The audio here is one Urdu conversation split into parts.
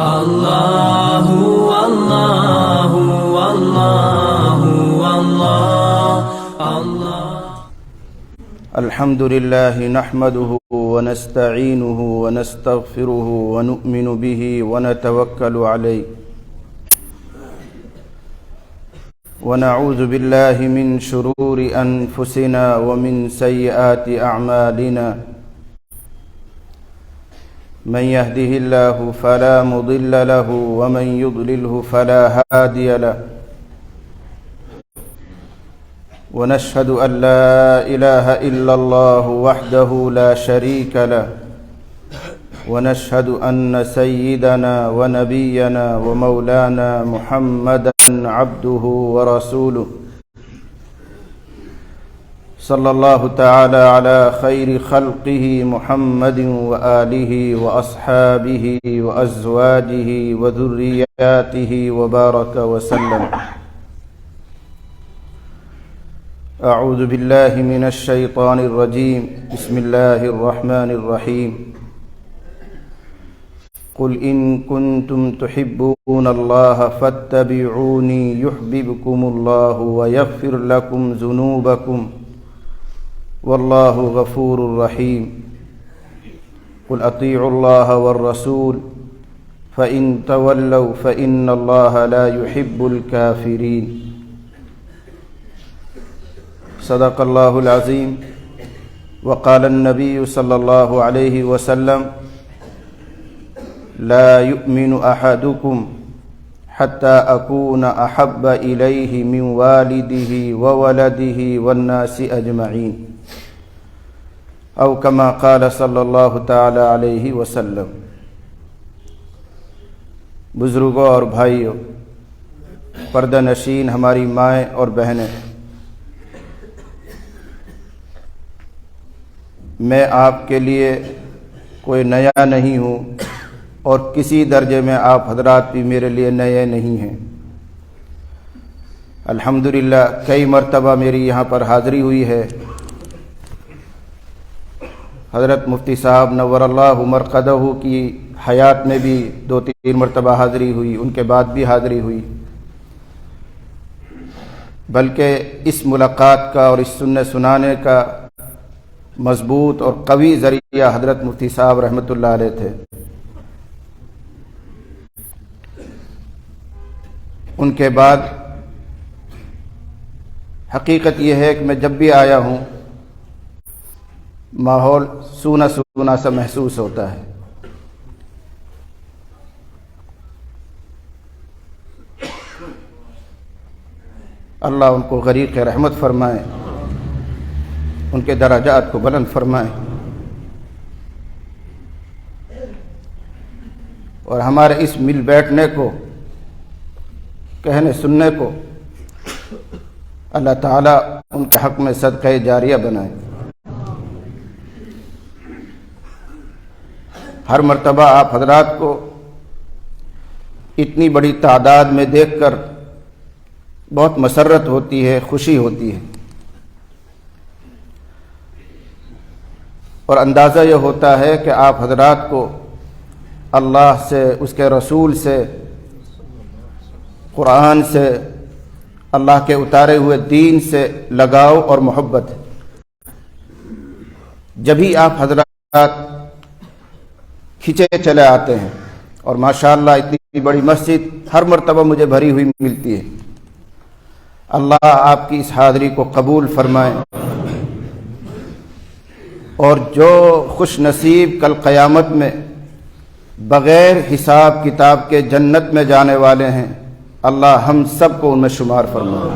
اللہ اللہ اللہ اللہ الحمد لله نحمده ونستعينه ونستغفره ونؤمن به ونتوكل عليه ونعوذ بالله من شرور أنفسنا ومن سيئات أعمالنا من يهده الله فلا مضل له ومن يضلله فلا هادي له ونشهد أن لا إله إلا الله وحده لا شريك له ونشهد أن سيدنا ونبينا ومولانا محمدا عبده ورسوله صلى الله تعالى على خير خلقه محمد وآله وأصحابه وأزواجه وذرياته وبارك وسلم. أعوذ بالله من الشيطان الرجيم. بسم الله الرحمن الرحيم. قل إن كنتم تحبون الله فاتبعوني يحببكم الله ويغفر لكم ذنوبكم والله غفور رحيم. قل أطيعوا الله والرسول فإن تولوا فإن الله لا يحب الكافرين. صدق الله العظيم. وقال النبي صلى الله عليه وسلم لا يؤمن أحدكم حتى أكون أحب إليه من والده وولده والناس أجمعين أو كما قال صلی اللہ تعالی علیہ وسلم. بزرگوں اور بھائیوں، پردہ نشین ہماری مائیں اور بہنیں، میں آپ کے لیے کوئی نیا نہیں ہوں اور کسی درجے میں آپ حضرات بھی میرے لیے نئے نہیں ہیں. الحمدللہ کئی مرتبہ میری یہاں پر حاضری ہوئی ہے. حضرت مفتی صاحب نور اللہ مرقدہ کی حیات میں بھی 2-3 مرتبہ حاضری ہوئی، ان کے بعد بھی حاضری ہوئی، بلکہ اس ملاقات کا اور اس سننے سنانے کا مضبوط اور قوی ذریعہ حضرت مفتی صاحب رحمۃ اللہ علیہ تھے. ان کے بعد حقیقت یہ ہے کہ میں جب بھی آیا ہوں ماحول سونا سونا سا محسوس ہوتا ہے. اللہ ان کو غریق رحمت فرمائے، ان کے درجات کو بلند فرمائے، اور ہمارے اس مل بیٹھنے کو، کہنے سننے کو اللہ تعالیٰ ان کے حق میں صدقہ جاریہ بنائے. ہر مرتبہ آپ حضرات کو اتنی بڑی تعداد میں دیکھ کر بہت مسرت ہوتی ہے، خوشی ہوتی ہے، اور اندازہ یہ ہوتا ہے کہ آپ حضرات کو اللہ سے، اس کے رسول سے، قرآن سے، اللہ کے اتارے ہوئے دین سے لگاؤ اور محبت ہے. جبھی آپ حضرات کھنچے چلے آتے ہیں، اور ماشاءاللہ اتنی بڑی مسجد ہر مرتبہ مجھے بھری ہوئی ملتی ہے. اللہ آپ کی اس حاضری کو قبول فرمائے، اور جو خوش نصیب کل قیامت میں بغیر حساب کتاب کے جنت میں جانے والے ہیں، اللہ ہم سب کو ان میں شمار فرمائے.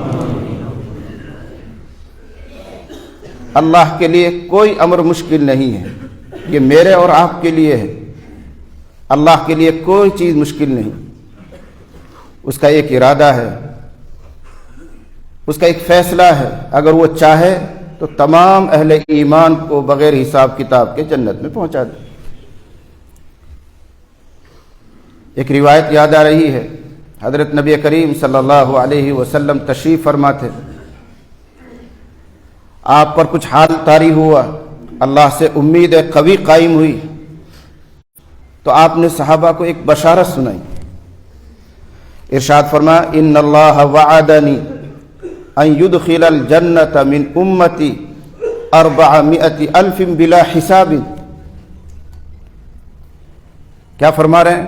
اللہ کے لیے کوئی امر مشکل نہیں ہے، یہ میرے اور آپ کے لیے ہے. اللہ کے لیے کوئی چیز مشکل نہیں. اس کا ایک ارادہ ہے، اس کا ایک فیصلہ ہے. اگر وہ چاہے تو تمام اہل ایمان کو بغیر حساب کتاب کے جنت میں پہنچا دے. ایک روایت یاد آ رہی ہے، حضرت نبی کریم صلی اللہ علیہ وسلم تشریف فرما تھے. آپ پر کچھ حال طاری ہوا، اللہ سے امید قوی قائم ہوئی تو آپ نے صحابہ کو ایک بشارت سنائی. ارشاد فرمایا ان اللہ وعدنی ان يدخل الجنة من امتی 400,000 بلا حساب. کیا فرما رہے ہیں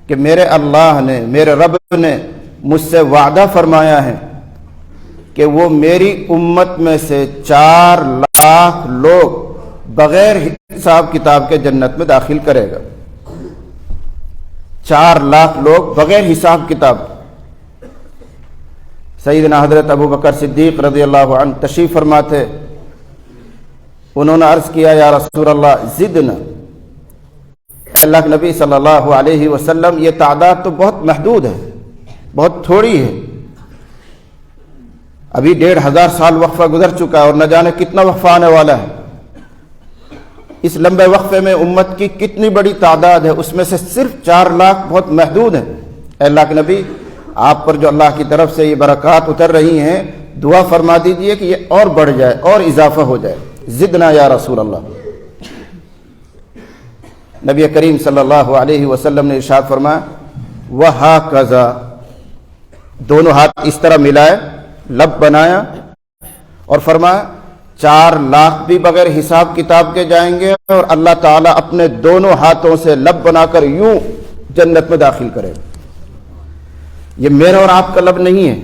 کہ میرے اللہ نے، میرے رب نے مجھ سے وعدہ فرمایا ہے کہ وہ میری امت میں سے 4 لاکھ لوگ بغیر حساب کتاب کے جنت میں داخل کرے گا. 4 لاکھ لوگ بغیر حساب کتاب. سیدنا حضرت ابو بکر صدیق رضی اللہ عنہ تشریف فرما تھے. انہوں نے عرض کیا یا رسول اللہ زدنا. اے اللہ کے نبی صلی اللہ علیہ وسلم یہ تعداد تو بہت محدود ہے، بہت تھوڑی ہے. ابھی 1,500 سال وقفہ گزر چکا ہے اور نہ جانے کتنا وقفہ آنے والا ہے. اس لمبے وقفے میں امت کی کتنی بڑی تعداد ہے، اس میں سے صرف 4 لاکھ بہت محدود ہیں. اے اللہ کے نبی آپ پر جو اللہ کی طرف سے یہ برکات اتر رہی ہیں دعا فرما دیجئے کہ یہ اور بڑھ جائے اور اضافہ ہو جائے. زدنا یا رسول اللہ. نبی کریم صلی اللہ علیہ وسلم نے ارشاد فرمایا وَهَكَذَا. دونوں ہاتھ اس طرح ملائے، لب بنایا اور فرمایا 4 لاکھ بھی بغیر حساب کتاب کے جائیں گے اور اللہ تعالیٰ اپنے دونوں ہاتھوں سے لب بنا کر یوں جنت میں داخل کرے گا. یہ میرا اور آپ کا لب نہیں ہے،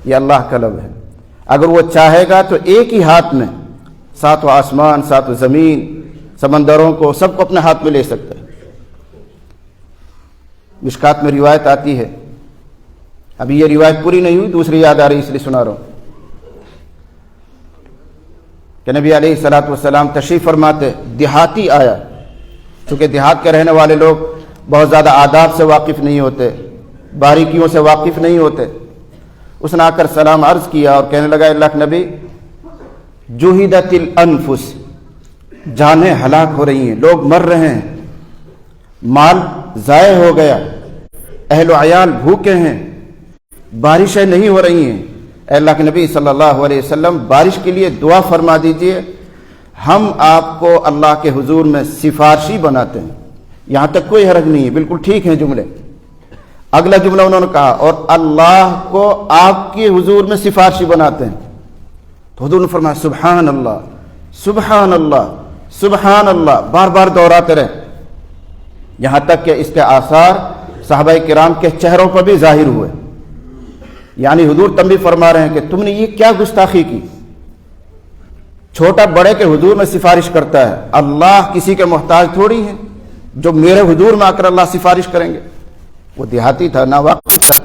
یہ اللہ کا لب ہے. اگر وہ چاہے گا تو ایک ہی ہاتھ میں 7 آسمان 7 زمین سمندروں کو سب کو اپنے ہاتھ میں لے سکتا ہے. مشکات میں روایت آتی ہے، ابھی یہ روایت پوری نہیں ہوئی، دوسری یاد آ رہی اس لیے سنا رہا ہوں کہ نبی علیہ الصلوۃ والسلام تشریف فرماتے. دیہاتی آیا، چونکہ دیہات کے رہنے والے لوگ بہت زیادہ آداب سے واقف نہیں ہوتے، باریکیوں سے واقف نہیں ہوتے. اس نے آ کر سلام عرض کیا اور کہنے لگا اللہ کے نبی جہدت الانفس، جانیں ہلاک ہو رہی ہیں، لوگ مر رہے ہیں، مال ضائع ہو گیا، اہل و عیال بھوکے ہیں، بارشیں نہیں ہو رہی ہیں. اے اللہ کے نبی صلی اللہ علیہ وسلم بارش کے لیے دعا فرما دیجئے، ہم آپ کو اللہ کے حضور میں سفارشی بناتے ہیں. یہاں تک کوئی حرج نہیں ہے، بالکل ٹھیک ہیں جملے. اگلا جملہ انہوں نے کہا اور اللہ کو آپ کے حضور میں سفارشی بناتے ہیں. تو حضور نے فرمایا سبحان اللہ سبحان اللہ سبحان اللہ، بار بار دہراتے رہے، یہاں تک کہ اس کے آثار صحابہ کرام کے چہروں پر بھی ظاہر ہوئے. یعنی حضور تنبیہ فرما رہے ہیں کہ تم نے یہ کیا گستاخی کی. چھوٹا بڑے کے حضور میں سفارش کرتا ہے، اللہ کسی کے محتاج تھوڑی ہے جو میرے حضور میں آ کر اللہ سفارش کریں گے. وہ دیہاتی تھا، ناواقف تھا.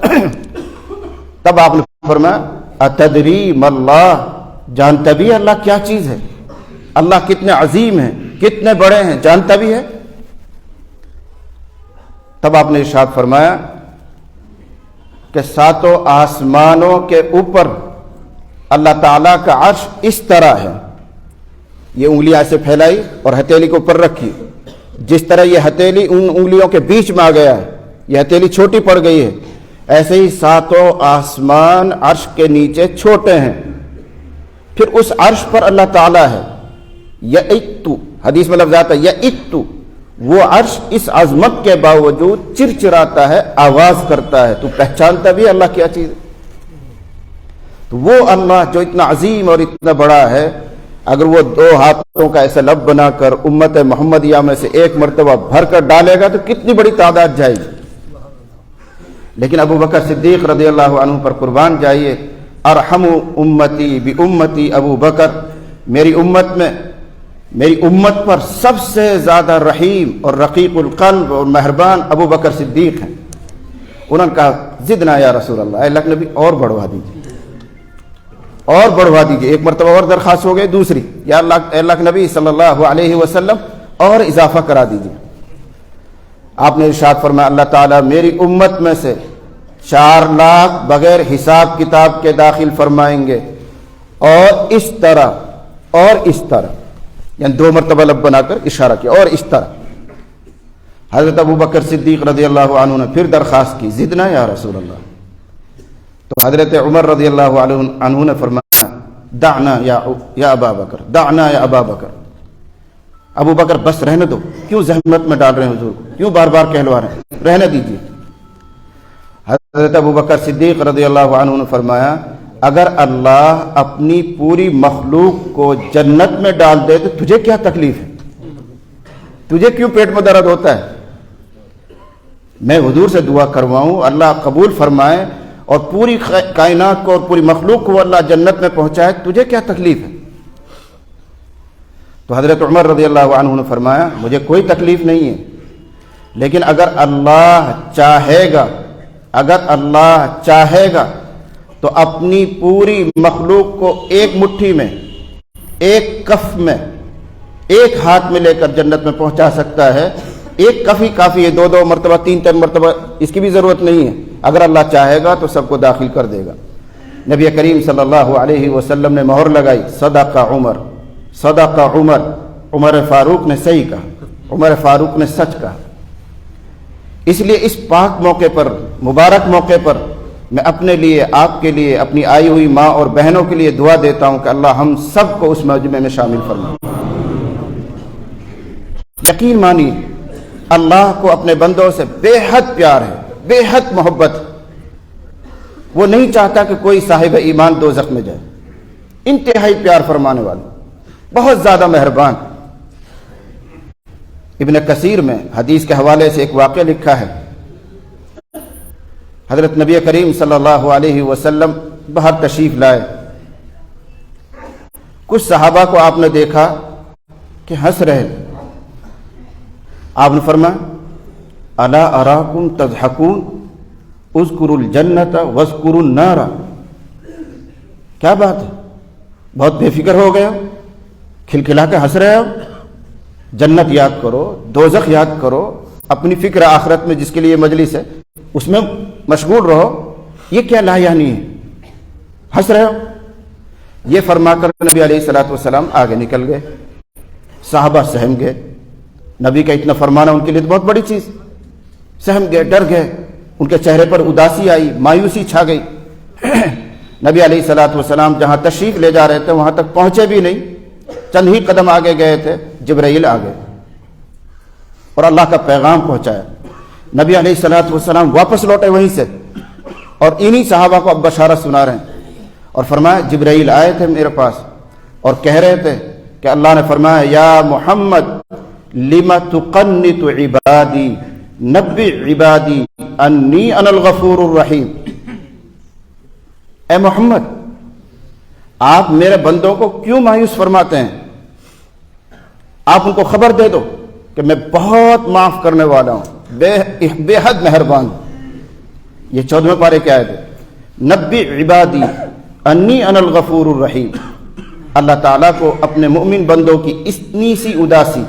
تب آپ نے فرمایا اتدری ما اللہ، جانتا بھی ہے اللہ کیا چیز ہے، اللہ کتنے عظیم ہیں، کتنے بڑے ہیں، جانتا بھی ہے. تب آپ نے ارشاد فرمایا کہ 7 آسمانوں کے اوپر اللہ تعالیٰ کا عرش اس طرح ہے. یہ انگلیاں ایسے پھیلائی اور ہتھیلی کو اوپر رکھی. جس طرح یہ ہتھیلی ان انگلیوں کے بیچ میں آ گیا ہے، یہ ہتھیلی چھوٹی پڑ گئی ہے، ایسے ہی 7 آسمان عرش کے نیچے چھوٹے ہیں. پھر اس عرش پر اللہ تعالیٰ ہے. یئتو، حدیث میں لفظ آتا ہے یئتو، وہ عرش اس عظمت کے باوجود چرچراتا ہے، آواز کرتا ہے. تو پہچانتا بھی اللہ کیا چیز ہے. تو وہ اللہ جو اتنا عظیم اور اتنا بڑا ہے، اگر وہ 2 ہاتھوں کا ایسا لب بنا کر امت محمدیہ میں سے ایک مرتبہ بھر کر ڈالے گا تو کتنی بڑی تعداد جائے گی. لیکن ابو بکر صدیق رضی اللہ عنہ پر قربان جائیے، ارحم امتی بی امتی ابو بکر، میری امت پر سب سے زیادہ رحیم اور رقیق القلب اور مہربان ابو بکر صدیق ہیں. انہوں نے کہا زدنا یا رسول اللہ، اے اللہ کے نبی اور بڑھوا دیجیے، اور بڑھوا دیجیے. ایک مرتبہ اور درخواست ہو گئی، دوسری یا اللہ، اے اللہ کے نبی صلی اللہ علیہ وسلم اور اضافہ کرا دیجیے. آپ نے ارشاد فرمایا اللہ تعالیٰ میری امت میں سے 4 لاکھ بغیر حساب کتاب کے داخل فرمائیں گے، اور اس طرح یعنی 2 مرتبہ لب بنا کر اشارہ کیا، اور اس طرح. حضرت ابو بکر صدیق رضی اللہ عنہ نے پھر درخواست کی زدنا یا رسول اللہ. تو حضرت عمر رضی اللہ عنہ نے فرمایا دعنا یا ابا بکر، دعنا یا ابا بکر، ابو بکر بس رہنے دو، کیوں زحمت میں ڈال رہے ہیں حضور کو، کیوں بار بار کہلوا رہے ہیں، رہنے دیجیے۔ حضرت ابو بکر صدیق رضی اللہ عنہ نے فرمایا اگر اللہ اپنی پوری مخلوق کو جنت میں ڈال دے تو تجھے کیا تکلیف ہے، تجھے کیوں پیٹ میں درد ہوتا ہے؟ میں حضور سے دعا کرواؤں اللہ قبول فرمائے اور پوری کائنات کو اور پوری مخلوق کو اللہ جنت میں پہنچائے، تجھے کیا تکلیف ہے؟ تو حضرت عمر رضی اللہ عنہ نے فرمایا مجھے کوئی تکلیف نہیں ہے، لیکن اگر اللہ چاہے گا، اگر اللہ چاہے گا تو اپنی پوری مخلوق کو ایک مٹھی میں، ایک کف میں، ایک ہاتھ میں لے کر جنت میں پہنچا سکتا ہے۔ ایک کف ہی کافی ہے، دو دو مرتبہ، تین تین مرتبہ اس کی بھی ضرورت نہیں ہے۔ اگر اللہ چاہے گا تو سب کو داخل کر دے گا۔ نبی کریم صلی اللہ علیہ وسلم نے مہر لگائی، صدق عمر، صدق عمر، عمر فاروق نے صحیح کہا، عمر فاروق نے سچ کہا۔ اس لیے اس پاک موقع پر، مبارک موقع پر میں اپنے لیے، آپ کے لیے، اپنی آئی ہوئی ماں اور بہنوں کے لیے دعا دیتا ہوں کہ اللہ ہم سب کو اس مجمع میں شامل فرمائے۔ یقین مانیے اللہ کو اپنے بندوں سے بے حد پیار ہے، بے حد محبت ہے۔ وہ نہیں چاہتا کہ کوئی صاحب ایمان دوزخ میں جائے، انتہائی پیار فرمانے والا، بہت زیادہ مہربان۔ ابن کثیر میں حدیث کے حوالے سے ایک واقعہ لکھا ہے، حضرت نبی کریم صلی اللہ علیہ وسلم باہر تشریف لائے، کچھ صحابہ کو آپ نے دیکھا کہ ہنس رہے، آپ نے فرمایا الا اراکم تضحکون اذکروا الجنۃ واذکروا النار، کیا بات ہے، بہت بے فکر ہو گئے ہو، کھلکھلا کے ہنس رہے ہو، جنت یاد کرو، دوزخ یاد کرو، اپنی فکر آخرت میں جس کے لیے مجلس ہے اس میں مشغول رہو، یہ کیا لا یعنی ہے، ہنس رہے ہو؟ یہ فرما کر نبی علیہ الصلوۃ والسلام آگے نکل گئے، صحابہ سہم گئے، نبی کا اتنا فرمانا ان کے لیے تو بہت بڑی چیز، سہم گئے، ڈر گئے، ان کے چہرے پر اداسی آئی، مایوسی چھا گئی۔ نبی علیہ الصلوۃ والسلام جہاں تشریف لے جا رہے تھے وہاں تک پہنچے بھی نہیں، چند ہی قدم آگے گئے تھے، جبرائیل آ گئے اور اللہ کا پیغام پہنچایا۔ نبی علیہ الصلوۃ والسلام واپس لوٹے وہیں سے اور انہی صحابہ کو اب بشارت سنا رہے ہیں اور فرمایا جبرائیل آئے تھے میرے پاس اور کہہ رہے تھے کہ اللہ نے فرمایا یا محمد لم تقنط عبادی نبئ عبادی انی انا الغفور الرحیم، اے محمد آپ میرے بندوں کو کیوں مایوس فرماتے ہیں، آپ ان کو خبر دے دو کہ میں بہت معاف کرنے والا ہوں، بے حد مہربان ہوں۔ یہ 14ویں پارے کی آیت ہے، نبئ عبادی انی انا الغفور الرحیم۔ اللہ تعالیٰ کو اپنے مؤمن بندوں کی اتنی سی اداسی،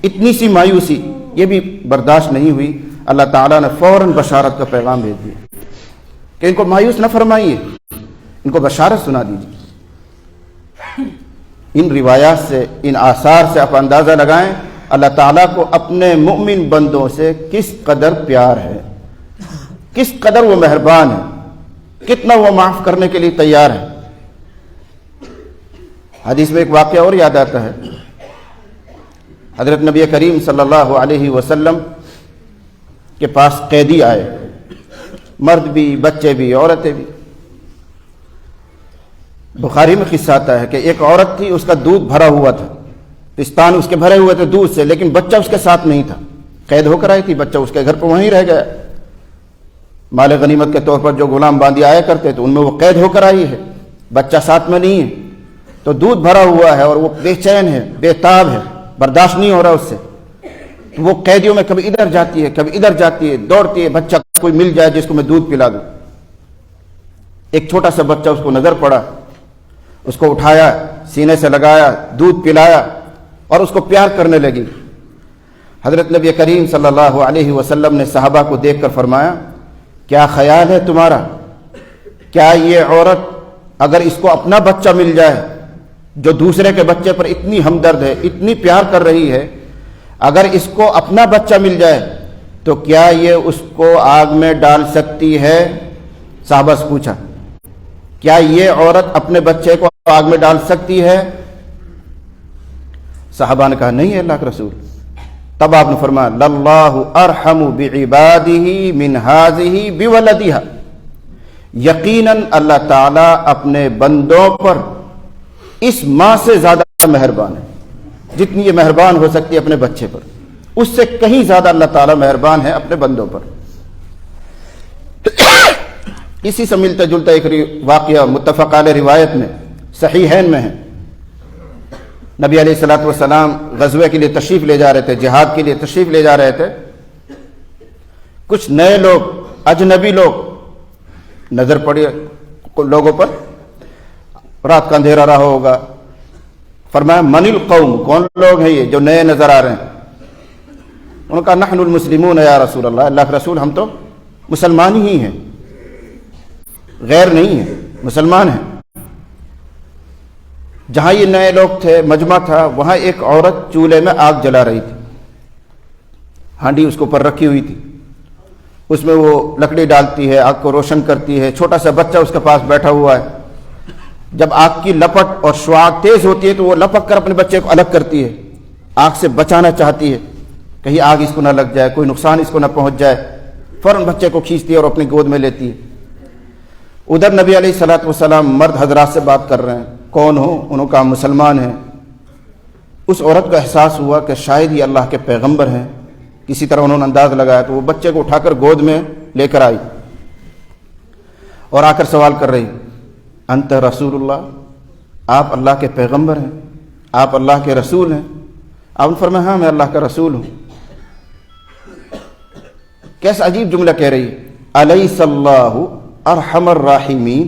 اتنی سی مایوسی یہ بھی برداشت نہیں ہوئی، اللہ تعالیٰ نے فوراً بشارت کا پیغام بھیج دیا کہ ان کو مایوس نہ فرمائیے، ان کو بشارت سنا دیجیے۔ ان روایات سے، ان آثار سے آپ اندازہ لگائیں اللہ تعالیٰ کو اپنے مؤمن بندوں سے کس قدر پیار ہے، کس قدر وہ مہربان ہے، کتنا وہ معاف کرنے کے لیے تیار ہے۔ حدیث میں ایک واقعہ اور یاد آتا ہے، حضرت نبی کریم صلی اللہ علیہ وسلم کے پاس قیدی آئے، مرد بھی، بچے بھی، عورتیں بھی۔ بخاری میں قصہ آتا ہے کہ ایک عورت تھی، اس کا دودھ بھرا ہوا تھا، پستان اس کے بھرے ہوئے تھے دودھ سے، لیکن بچہ اس کے ساتھ نہیں تھا، قید ہو کر آئی تھی، بچہ اس کے گھر پہ وہیں رہ گیا۔ مال غنیمت کے طور پر جو غلام باندھی آیا کرتے تھے ان میں وہ قید ہو کر آئی ہے، بچہ ساتھ میں نہیں ہے، تو دودھ بھرا ہوا ہے اور وہ بے چین ہے، بے تاب ہے، برداشت نہیں ہو رہا اس سے، تو وہ قیدیوں میں کبھی ادھر جاتی ہے، کبھی ادھر جاتی ہے، دوڑتی ہے، بچہ کوئی مل جائے جس کو میں دودھ پلا دوں۔ ایک چھوٹا سا بچہ اس کو نظر پڑا، اس کو اٹھایا، سینے سے لگایا، دودھ پلایا اور اس کو پیار کرنے لگی۔ حضرت نبی کریم صلی اللہ علیہ وسلم نے صحابہ کو دیکھ کر فرمایا کیا خیال ہے تمہارا، کیا یہ عورت اگر اس کو اپنا بچہ مل جائے جو دوسرے کے بچے پر اتنی ہمدرد ہے، اتنی پیار کر رہی ہے، اگر اس کو اپنا بچہ مل جائے تو کیا یہ اس کو آگ میں ڈال سکتی ہے؟ صحابہ سے پوچھا کیا یہ عورت اپنے بچے کو آگ میں ڈال سکتی ہے؟ صحابہ نے کہا نہیں ہے اللہ کے رسول. تب آپ نے فرمایا للہ ارحم بعبادہ من ہذہ بولدہا، یقیناً اللہ تعالیٰ اپنے بندوں پر اس ماں سے زیادہ مہربان ہے. جتنی یہ مہربان ہو سکتی ہے اپنے بچے پر، اس سے کہیں زیادہ اللہ تعالیٰ مہربان ہے اپنے بندوں پر. اسی سے ملتا جلتا ایک واقعہ متفق علیہ روایت میں صحیحین میں ہے. نبی علیہ الصلوۃ والسلام غزوے کے لیے تشریف لے جا رہے تھے، جہاد کے لیے تشریف لے جا رہے تھے. کچھ نئے لوگ، اجنبی لوگ نظر پڑے لوگوں پر. رات کا اندھیرا رہا ہوگا. فرمایا من القوم، کون لوگ ہیں یہ جو نئے نظر آ رہے ہیں؟ انہوں نے کہا نحن المسلمون یا رسول اللہ، اللہ کے رسول ہم تو مسلمان ہی ہیں، غیر نہیں ہیں، مسلمان ہیں. جہاں یہ نئے لوگ تھے، مجمع تھا، وہاں ایک عورت چولہے میں آگ جلا رہی تھی. ہانڈی اس کے اوپر رکھی ہوئی تھی، اس میں وہ لکڑی ڈالتی ہے، آگ کو روشن کرتی ہے. چھوٹا سا بچہ اس کے پاس بیٹھا ہوا ہے. جب آگ کی لپٹ اور شعاع تیز ہوتی ہے تو وہ لپک کر اپنے بچے کو الگ کرتی ہے، آگ سے بچانا چاہتی ہے، کہیں آگ اس کو نہ لگ جائے، کوئی نقصان اس کو نہ پہنچ جائے. فوراً بچے کو کھینچتی ہے اور اپنی گود میں لیتی ہے. ادھر نبی علیہ الصلوۃ والسلام مرد حضرات سے بات کر رہے ہیں. کون ہو؟ انہوں کا مسلمان ہیں. اس عورت کو احساس ہوا کہ شاید یہ اللہ کے پیغمبر ہیں. کسی طرح انہوں نے انداز لگایا تو وہ بچے کو اٹھا کر گود میں لے کر آئی اور آ کر سوال کر رہی انت رسول اللہ، آپ اللہ کے پیغمبر ہیں، آپ اللہ کے رسول ہیں؟ آپ نے فرمایا ہاں میں اللہ کا رسول ہوں. کیسا عجیب جملہ کہہ رہی ہے. الیس اللہ ارحم الراحمین،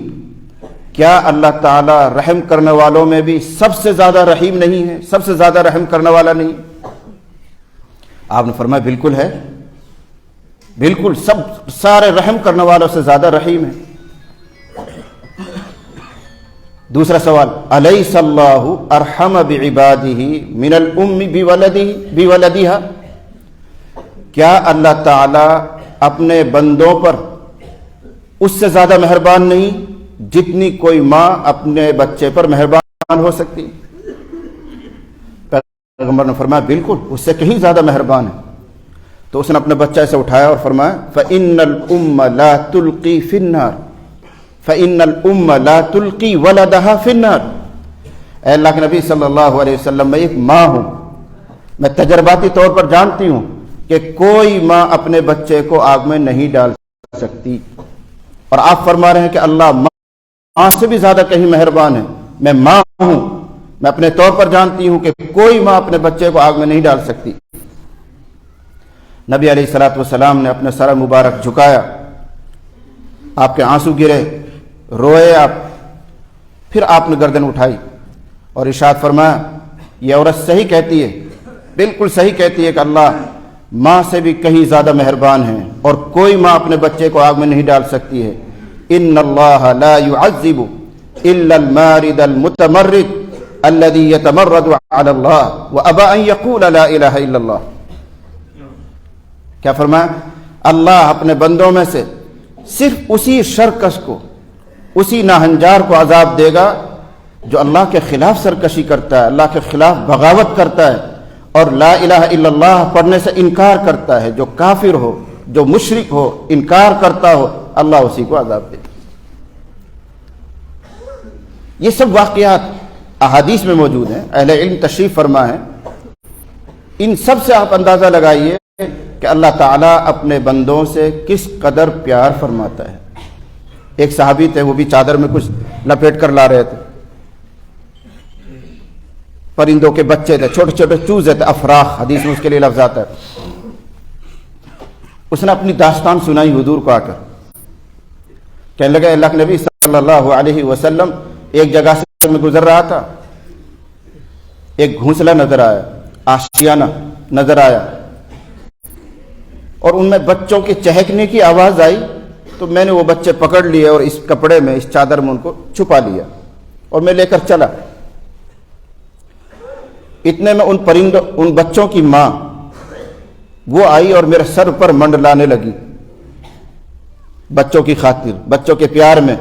کیا اللہ تعالیٰ رحم کرنے والوں میں بھی سب سے زیادہ رحیم نہیں ہے، سب سے زیادہ رحم کرنے والا نہیں؟ آپ نے فرمایا بالکل ہے، بالکل سارے رحم کرنے والوں سے زیادہ رحیم ہے. دوسرا سوال الیس اللہ ارحم بعبادہ من الام بولدہا، کیا اللہ تعالیٰ اپنے بندوں پر اس سے زیادہ مہربان نہیں جتنی کوئی ماں اپنے بچے پر مہربان ہو سکتی؟ پیغمبر نے فرمایا بالکل، اس سے کہیں زیادہ مہربان ہے. تو اس نے اپنے بچہ سے اٹھایا اور فرمایا فإن الأم لا تلقي في النار، فإن الأم لا تلقي ولدها في النار. اے اللہ کے نبی صلی اللہ علیہ وسلم، میں ایک ماں ہوں، میں تجرباتی طور پر جانتی ہوں کہ کوئی ماں اپنے بچے کو آگ میں نہیں ڈال سکتی. اور آپ فرما رہے ہیں کہ اللہ ماں سے بھی زیادہ کہیں مہربان ہے. میں ماں ہوں، میں اپنے طور پر جانتی ہوں کہ کوئی ماں اپنے بچے کو آگ میں نہیں ڈال سکتی. نبی علیہ الصلوۃ والسلام نے اپنے سر مبارک جھکایا، آپ کے آنسو گرے، روئے آپ. پھر آپ نے گردن اٹھائی اور ارشاد فرمایا یہ عورت صحیح کہتی ہے، بالکل صحیح کہتی ہے کہ اللہ ماں سے بھی کہیں زیادہ مہربان ہے اور کوئی ماں اپنے بچے کو آگ میں نہیں ڈال سکتی ہے. ان اللہ لا يعذب الا المارد المتمرد الذي يتمرد على الله وابى ان يقول لا اله الا الله. کیا فرمایا؟ اللہ اپنے بندوں میں سے صرف اسی شرکش کو، اسی ناہنجار کو عذاب دے گا جو اللہ کے خلاف سرکشی کرتا ہے، اللہ کے خلاف بغاوت کرتا ہے اور لا الہ الا اللہ پڑھنے سے انکار کرتا ہے. جو کافر ہو، جو مشرک ہو، انکار کرتا ہو، اللہ اسی کو عذاب دے. یہ سب واقعات احادیث میں موجود ہیں، اہل علم تشریف فرما ہے. ان سب سے آپ اندازہ لگائیے کہ اللہ تعالیٰ اپنے بندوں سے کس قدر پیار فرماتا ہے. ایک صحابی تھے، وہ بھی چادر میں کچھ لپیٹ کر لا رہے تھے. پرندوں کے بچے تھے، چھوٹے چھوٹے چوزے تھے، افراخ حدیث میں اس کے لیے لفظ آتا ہے. اس نے اپنی داستان سنائی حضور کو آ کر. کہنے لگا اللہ کے نبی صلی اللہ علیہ وسلم، ایک جگہ سے میں گزر رہا تھا، ایک گھونسلہ نظر آیا، آشیانہ نظر آیا، اور ان میں بچوں کے چہکنے کی آواز آئی. تو میں نے وہ بچے پکڑ لیے اور اس کپڑے میں، اس چادر میں ان کو چھپا لیا اور میں لے کر چلا. اتنے میں ان پرندوں، ان بچوں کی ماں وہ آئی اور میرے سر پر منڈلانے لگی بچوں کی خاطر. بچوں کے پیار میں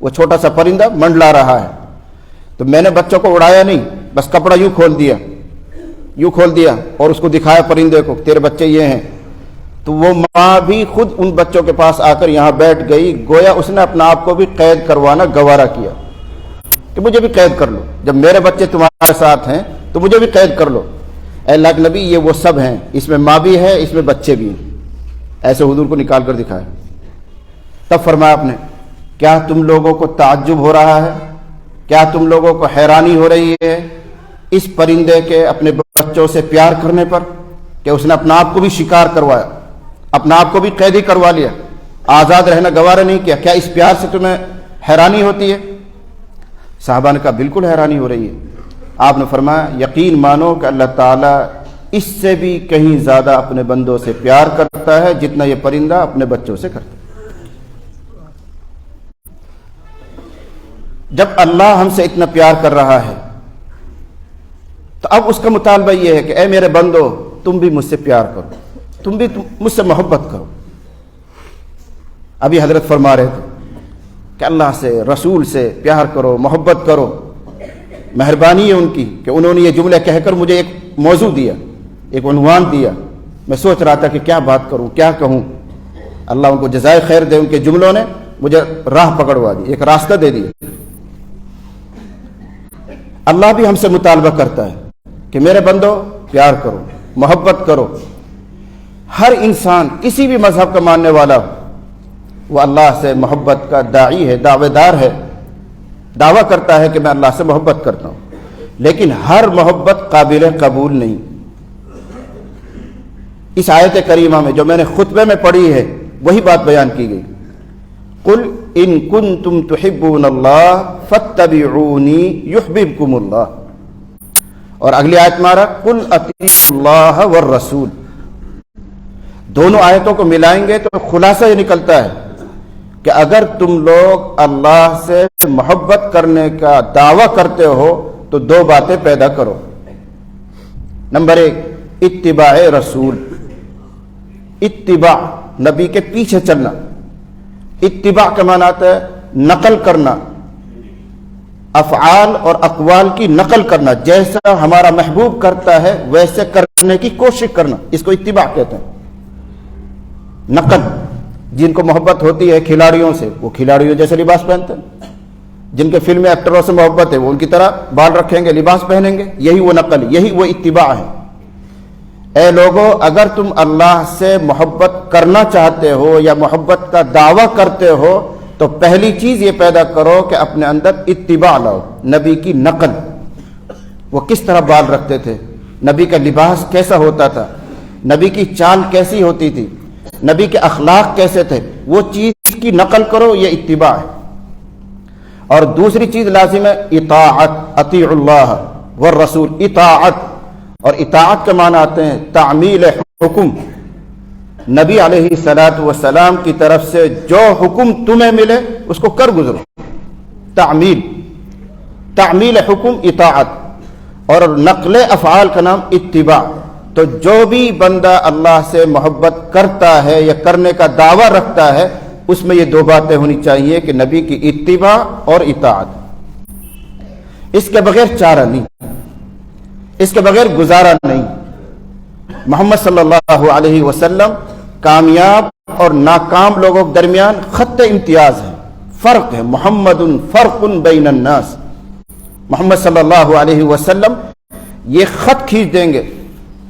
وہ چھوٹا سا پرندہ منڈلا رہا ہے. تو میں نے بچوں کو اڑایا نہیں، بس کپڑا یوں کھول دیا یوں کھول دیا اور اس کو دکھایا پرندے کو، تیرے بچے یہ ہیں، تو وہ ماں بھی خود ان بچوں کے پاس آ کر یہاں بیٹھ گئی، گویا اس نے اپنا آپ کو بھی قید کروانا گوارا کیا کہ مجھے بھی قید کر لو، جب میرے بچے تمہارے ساتھ ہیں تو مجھے بھی قید کر لو۔ اے اللہ کے نبی، یہ وہ سب ہیں، اس میں ماں بھی ہے، اس میں بچے بھی ہیں۔ ایسے حضور کو نکال کر دکھایا۔ تب فرمایا آپ نے، کیا تم لوگوں کو تعجب ہو رہا ہے، کیا تم لوگوں کو حیرانی ہو رہی ہے اس پرندے کے اپنے بچوں سے پیار کرنے پر کہ اس نے اپنا آپ کو بھی شکار کروایا، اپنا آپ کو بھی قیدی کروا لیا، آزاد رہنا گوارا نہیں کیا، کیا اس پیار سے تمہیں حیرانی ہوتی ہے؟ صحابہ نے کہا بالکل حیرانی ہو رہی ہے۔ آپ نے فرمایا یقین مانو کہ اللہ تعالیٰ اس سے بھی کہیں زیادہ اپنے بندوں سے پیار کرتا ہے جتنا یہ پرندہ اپنے بچوں سے کرتا ہے۔ جب اللہ ہم سے اتنا پیار کر رہا ہے تو اب اس کا مطالبہ یہ ہے کہ اے میرے بندو، تم بھی مجھ سے پیار کرو، تم بھی مجھ سے محبت کرو۔ ابھی حضرت فرما رہے تھے کہ اللہ سے، رسول سے پیار کرو، محبت کرو۔ مہربانی ہے ان کی کہ انہوں نے یہ جملے کہہ کر مجھے ایک موضوع دیا، ایک عنوان دیا۔ میں سوچ رہا تھا کہ کیا بات کروں، کیا کہوں۔ اللہ ان کو جزائے خیر دے، ان کے جملوں نے مجھے راہ پکڑوا دی، ایک راستہ دے دیا۔ اللہ بھی ہم سے مطالبہ کرتا ہے کہ میرے بندو پیار کرو، محبت کرو۔ ہر انسان کسی بھی مذہب کا ماننے والا ہو، وہ اللہ سے محبت کا داعی ہے، دعوے دار ہے، دعویٰ کرتا ہے کہ میں اللہ سے محبت کرتا ہوں، لیکن ہر محبت قابل قبول نہیں۔ اس آیت کریمہ میں جو میں نے خطبے میں پڑھی ہے وہی بات بیان کی گئی۔ قل ان کنتم تحبون اللہ فاتبعونی یحببکم اللہ، اور اگلی آیت مارا قل اطیعوا اللہ والرسول۔ دونوں آیتوں کو ملائیں گے تو خلاصہ یہ نکلتا ہے کہ اگر تم لوگ اللہ سے محبت کرنے کا دعویٰ کرتے ہو تو دو باتیں پیدا کرو۔ نمبر ایک، اتباع رسول، اتباع نبی کے پیچھے چلنا۔ اتباع کا معنی آتا ہے نقل کرنا، افعال اور اقوال کی نقل کرنا، جیسا ہمارا محبوب کرتا ہے ویسے کرنے کی کوشش کرنا، اس کو اتباع کہتے ہیں۔ نقل، جن کو محبت ہوتی ہے کھلاڑیوں سے، وہ کھلاڑیوں جیسے لباس پہنتے ہیں۔ جن کے فلم ایکٹروں سے محبت ہے وہ ان کی طرح بال رکھیں گے، لباس پہنیں گے۔ یہی وہ نقل، یہی وہ اتباع ہے۔ اے لوگو، اگر تم اللہ سے محبت کرنا چاہتے ہو یا محبت کا دعویٰ کرتے ہو تو پہلی چیز یہ پیدا کرو کہ اپنے اندر اتباع لاؤ، نبی کی نقل۔ وہ کس طرح بال رکھتے تھے، نبی کا لباس کیسا ہوتا تھا، نبی کی چال کیسی ہوتی تھی، نبی کے اخلاق کیسے تھے، وہ چیز کی نقل کرو، یہ اتباع ہے۔ اور دوسری چیز لازم ہے اطاعت، اطیعوا اللہ والرسول، اطاعت۔ اور اطاعت کے معنی آتے ہیں تعمیل حکم، نبی علیہ الصلوۃ والسلام کی طرف سے جو حکم تمہیں ملے اس کو کر گزرو، تعمیل حکم اطاعت، اور نقل افعال کا نام اتباع۔ تو جو بھی بندہ اللہ سے محبت کرتا ہے یا کرنے کا دعویٰ رکھتا ہے اس میں یہ دو باتیں ہونی چاہیے کہ نبی کی اتباع اور اطاعت۔ اس کے بغیر چارہ نہیں، اس کے بغیر گزارا نہیں۔ محمد صلی اللہ علیہ وسلم کامیاب اور ناکام لوگوں کے درمیان خط امتیاز ہے، فرق ہے۔ محمد فرق بین الناس، محمد صلی اللہ علیہ وسلم یہ خط کھینچ دیں گے،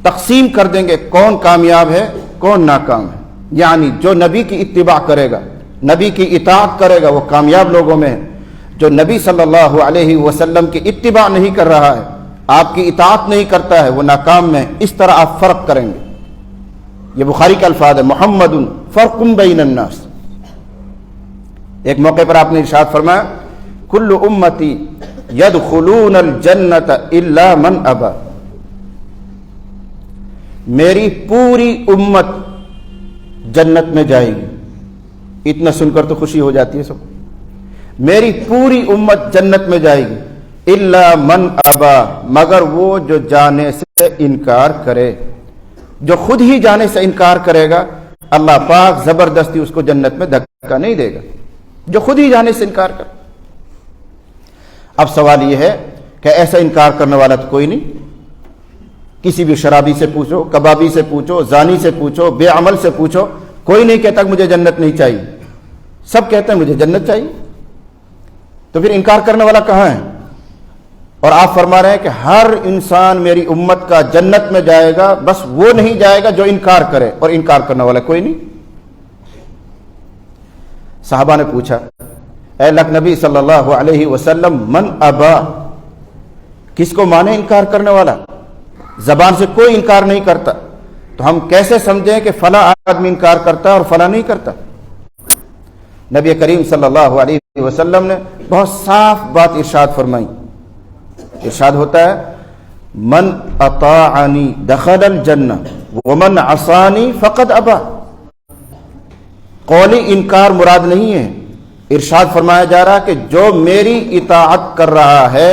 تقسیم کر دیں گے کون کامیاب ہے کون ناکام ہے۔ یعنی جو نبی کی اتباع کرے گا، نبی کی اطاعت کرے گا، وہ کامیاب لوگوں میں ہے۔ جو نبی صلی اللہ علیہ وسلم کی اتباع نہیں کر رہا ہے، آپ کی اطاعت نہیں کرتا ہے، وہ ناکام میں ہے۔ اس طرح آپ فرق کریں گے۔ یہ بخاری کا الفاظ ہے، محمد فرق بین الناس۔ ایک موقع پر آپ نے ارشاد فرمایا کل امتی یدخلون الجنت الا من ابا، میری پوری امت جنت میں جائے گی۔ اتنا سن کر تو خوشی ہو جاتی ہے سب، میری پوری امت جنت میں جائے گی، الا من ابا، مگر وہ جو جانے سے انکار کرے۔ جو خود ہی جانے سے انکار کرے گا اللہ پاک زبردستی اس کو جنت میں دھکا نہیں دے گا، جو خود ہی جانے سے انکار کرے۔ اب سوال یہ ہے کہ ایسا انکار کرنے والا تو کوئی نہیں، کسی بھی شرابی سے پوچھو، کبابی سے پوچھو، زانی سے پوچھو، بے عمل سے پوچھو، کوئی نہیں کہتا کہ مجھے جنت نہیں چاہیے، سب کہتے ہیں مجھے جنت چاہیے۔ تو پھر انکار کرنے والا کہاں ہے؟ اور آپ فرما رہے ہیں کہ ہر انسان میری امت کا جنت میں جائے گا، بس وہ نہیں جائے گا جو انکار کرے، اور انکار کرنے والا کوئی نہیں۔ صحابہ نے پوچھا، اے اللہ نبی صلی اللہ علیہ وسلم، من ابا، کس کو مانے انکار کرنے والا؟ زبان سے کوئی انکار نہیں کرتا، تو ہم کیسے سمجھیں کہ فلاں آدمی انکار کرتا ہے اور فلاں نہیں کرتا؟ نبی کریم صلی اللہ علیہ وسلم نے بہت صاف بات ارشاد فرمائی۔ ارشاد ہوتا ہے، من اطاعنی دخل الجنہ ومن عصانی فقد ابا۔ قولی انکار مراد نہیں ہے، ارشاد فرمایا جا رہا کہ جو میری اطاعت کر رہا ہے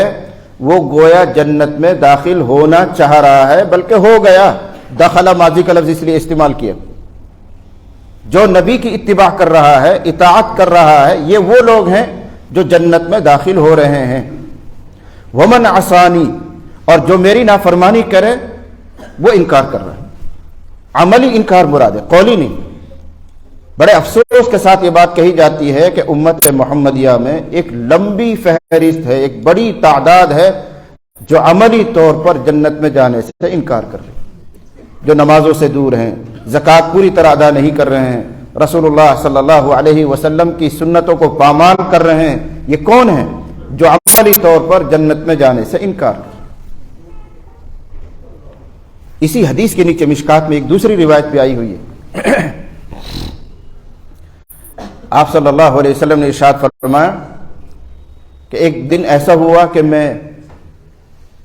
وہ گویا جنت میں داخل ہونا چاہ رہا ہے، بلکہ ہو گیا۔ دخل ماضی کا لفظ اس لیے استعمال کیا، جو نبی کی اتباع کر رہا ہے، اطاعت کر رہا ہے، یہ وہ لوگ ہیں جو جنت میں داخل ہو رہے ہیں۔ ومن عصانی، اور جو میری نافرمانی کرے وہ انکار کر رہا ہے۔ عملی انکار مراد ہے، قولی نہیں۔ بڑے افسوس کے ساتھ یہ بات کہی جاتی ہے کہ امت محمدیہ میں ایک لمبی فہرست ہے، ایک بڑی تعداد ہے جو عملی طور پر جنت میں جانے سے انکار کر رہے ہیں، جو نمازوں سے دور ہیں، زکوٰۃ پوری طرح ادا نہیں کر رہے ہیں، رسول اللہ صلی اللہ علیہ وسلم کی سنتوں کو پامال کر رہے ہیں۔ یہ کون ہیں جو عملی طور پر جنت میں جانے سے انکار کر؟ اسی حدیث کے نیچے مشکات میں ایک دوسری روایت بھی آئی ہوئی ہے۔ آپ صلی اللہ علیہ وسلم نے ارشاد فرمایا کہ ایک دن ایسا ہوا کہ میں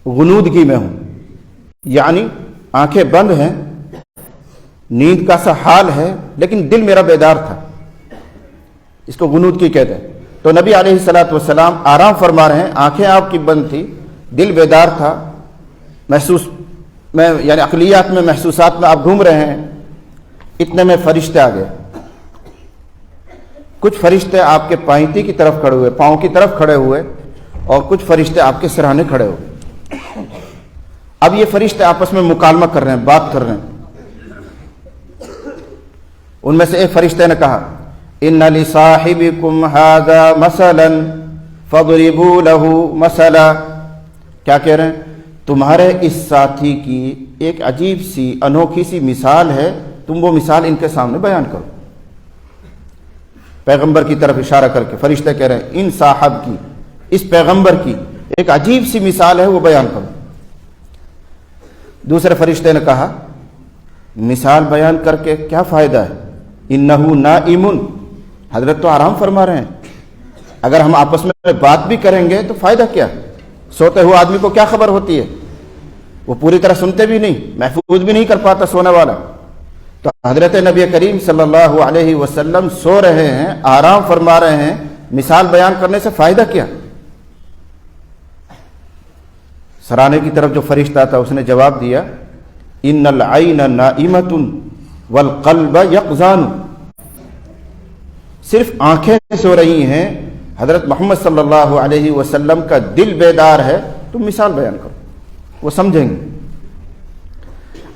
غنودگی میں ہوں، یعنی آنکھیں بند ہیں، نیند کا سا حال ہے، لیکن دل میرا بیدار تھا، اس کو غنودگی کہتے ہیں۔ تو نبی علیہ الصلوۃ والسلام آرام فرما رہے ہیں، آنکھیں آپ کی بند تھی، دل بیدار تھا، محسوس میں یعنی عقلیات میں، محسوسات میں آپ گھوم رہے ہیں۔ اتنے میں فرشتے آ گئے، کچھ فرشتے آپ کے پائنتی کی طرف کھڑے ہوئے، پاؤں کی طرف کھڑے ہوئے، اور کچھ فرشتے آپ کے سرہانے کھڑے ہوئے۔ اب یہ فرشتے آپس میں مکالمہ کر رہے ہیں، بات کر رہے ہیں۔ ان میں سے ایک فرشتے نے کہا، ان لصاحبکم ھذا مثلا فاضربوا له مثلا۔ کیا کہہ رہے ہیں؟ تمہارے اس ساتھی کی ایک عجیب سی انوکھی سی مثال ہے، تم وہ مثال ان کے سامنے بیان کرو۔ پیغمبر کی طرف اشارہ کر کے فرشتے کہہ رہے ہیں، ان صاحب کی، اس پیغمبر کی ایک عجیب سی مثال ہے، وہ بیان کرو۔ دوسرے فرشتے نے کہا، مثال بیان کر کے کیا فائدہ ہے؟ انہو نائم، حضرت تو آرام فرما رہے ہیں، اگر ہم آپس میں بات بھی کریں گے تو فائدہ کیا؟ سوتے ہوئے آدمی کو کیا خبر ہوتی ہے؟ وہ پوری طرح سنتے بھی نہیں، محفوظ بھی نہیں کر پاتا سونے والا۔ تو حضرت نبی کریم صلی اللہ علیہ وسلم سو رہے ہیں، آرام فرما رہے ہیں، مثال بیان کرنے سے فائدہ کیا؟ سرانے کی طرف جو فرشتہ تھا اس نے جواب دیا، ان العین نائمۃ والقلب یقظان۔ صرف آنکھیں سو رہی ہیں، حضرت محمد صلی اللہ علیہ وسلم کا دل بیدار ہے، تم مثال بیان کرو، وہ سمجھیں گے۔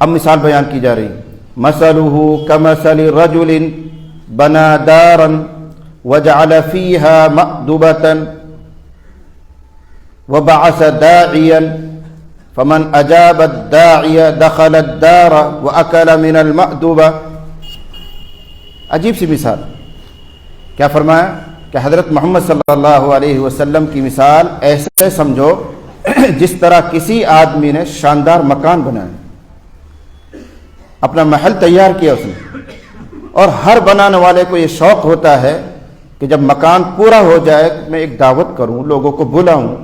اب مثال بیان کی جا رہی، مثلہ کمثل رجل بنا دارا وجعل فیہا مأدبۃ وبعث داعیا فمن اجاب الداعی دخل الدار واکل من المأدبہ۔ عجیب سی مثال۔ کیا فرمایا کہ حضرت محمد صلی اللہ علیہ وسلم کی مثال ایسے سمجھو جس طرح کسی آدمی نے شاندار مکان بنایا، اپنا محل تیار کیا اس نے، اور ہر بنانے والے کو یہ شوق ہوتا ہے کہ جب مکان پورا ہو جائے میں ایک دعوت کروں، لوگوں کو بلاؤں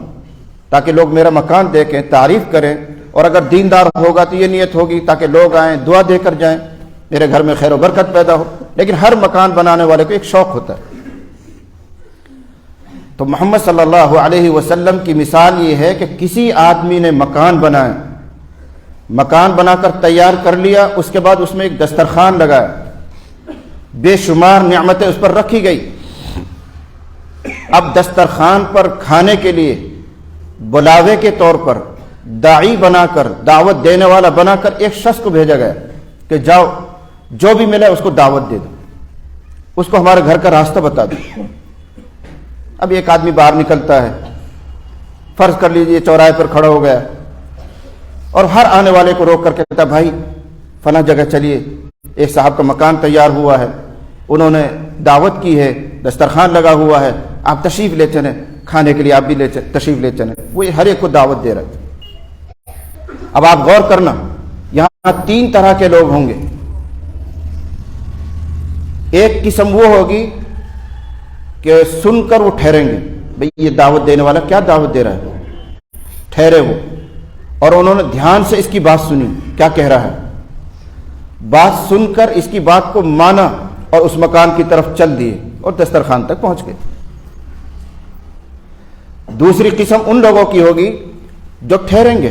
تاکہ لوگ میرا مکان دیکھیں، تعریف کریں، اور اگر دیندار ہوگا تو یہ نیت ہوگی تاکہ لوگ آئیں، دعا دے کر جائیں، میرے گھر میں خیر و برکت پیدا ہو۔ لیکن ہر مکان بنانے والے کو ایک شوق ہوتا ہے۔ تو محمد صلی اللہ علیہ وسلم کی مثال یہ ہے کہ کسی آدمی نے مکان بنایا، مکان بنا کر تیار کر لیا، اس کے بعد اس میں ایک دسترخوان لگایا، بے شمار نعمتیں اس پر رکھی گئی۔ اب دسترخوان پر کھانے کے لیے بلاوے کے طور پر داعی بنا کر، دعوت دینے والا بنا کر ایک شخص کو بھیجا گیا کہ جاؤ جو بھی ملے اس کو دعوت دے دو، اس کو ہمارے گھر کا راستہ بتا دو۔ اب ایک آدمی باہر نکلتا ہے، فرض کر لیجئے چوراہے پر کھڑا ہو گیا اور ہر آنے والے کو روک کر کے کہتا بھائی فلاں جگہ چلیے، ایک صاحب کا مکان تیار ہوا ہے، انہوں نے دعوت کی ہے، دسترخوان لگا ہوا ہے، آپ تشریف لے چلیں، کھانے کے لیے آپ بھی تشریف لے چلیں۔ وہ ہر ایک کو دعوت دے رہا ہے۔ اب آپ غور کرنا، یہاں 3 طرح کے لوگ ہوں گے۔ ایک قسم وہ ہوگی کہ سن کر وہ ٹھہریں گے، بھئی یہ دعوت دینے والا کیا دعوت دے رہا ہے، ٹھہرے وہ، اور انہوں نے دھیان سے اس کی بات سنی کیا کہہ رہا ہے، بات سن کر اس کی بات کو مانا اور اس مکان کی طرف چل دیے اور دسترخوان تک پہنچ گئے۔ دوسری قسم ان لوگوں کی ہوگی جو ٹھہریں گے،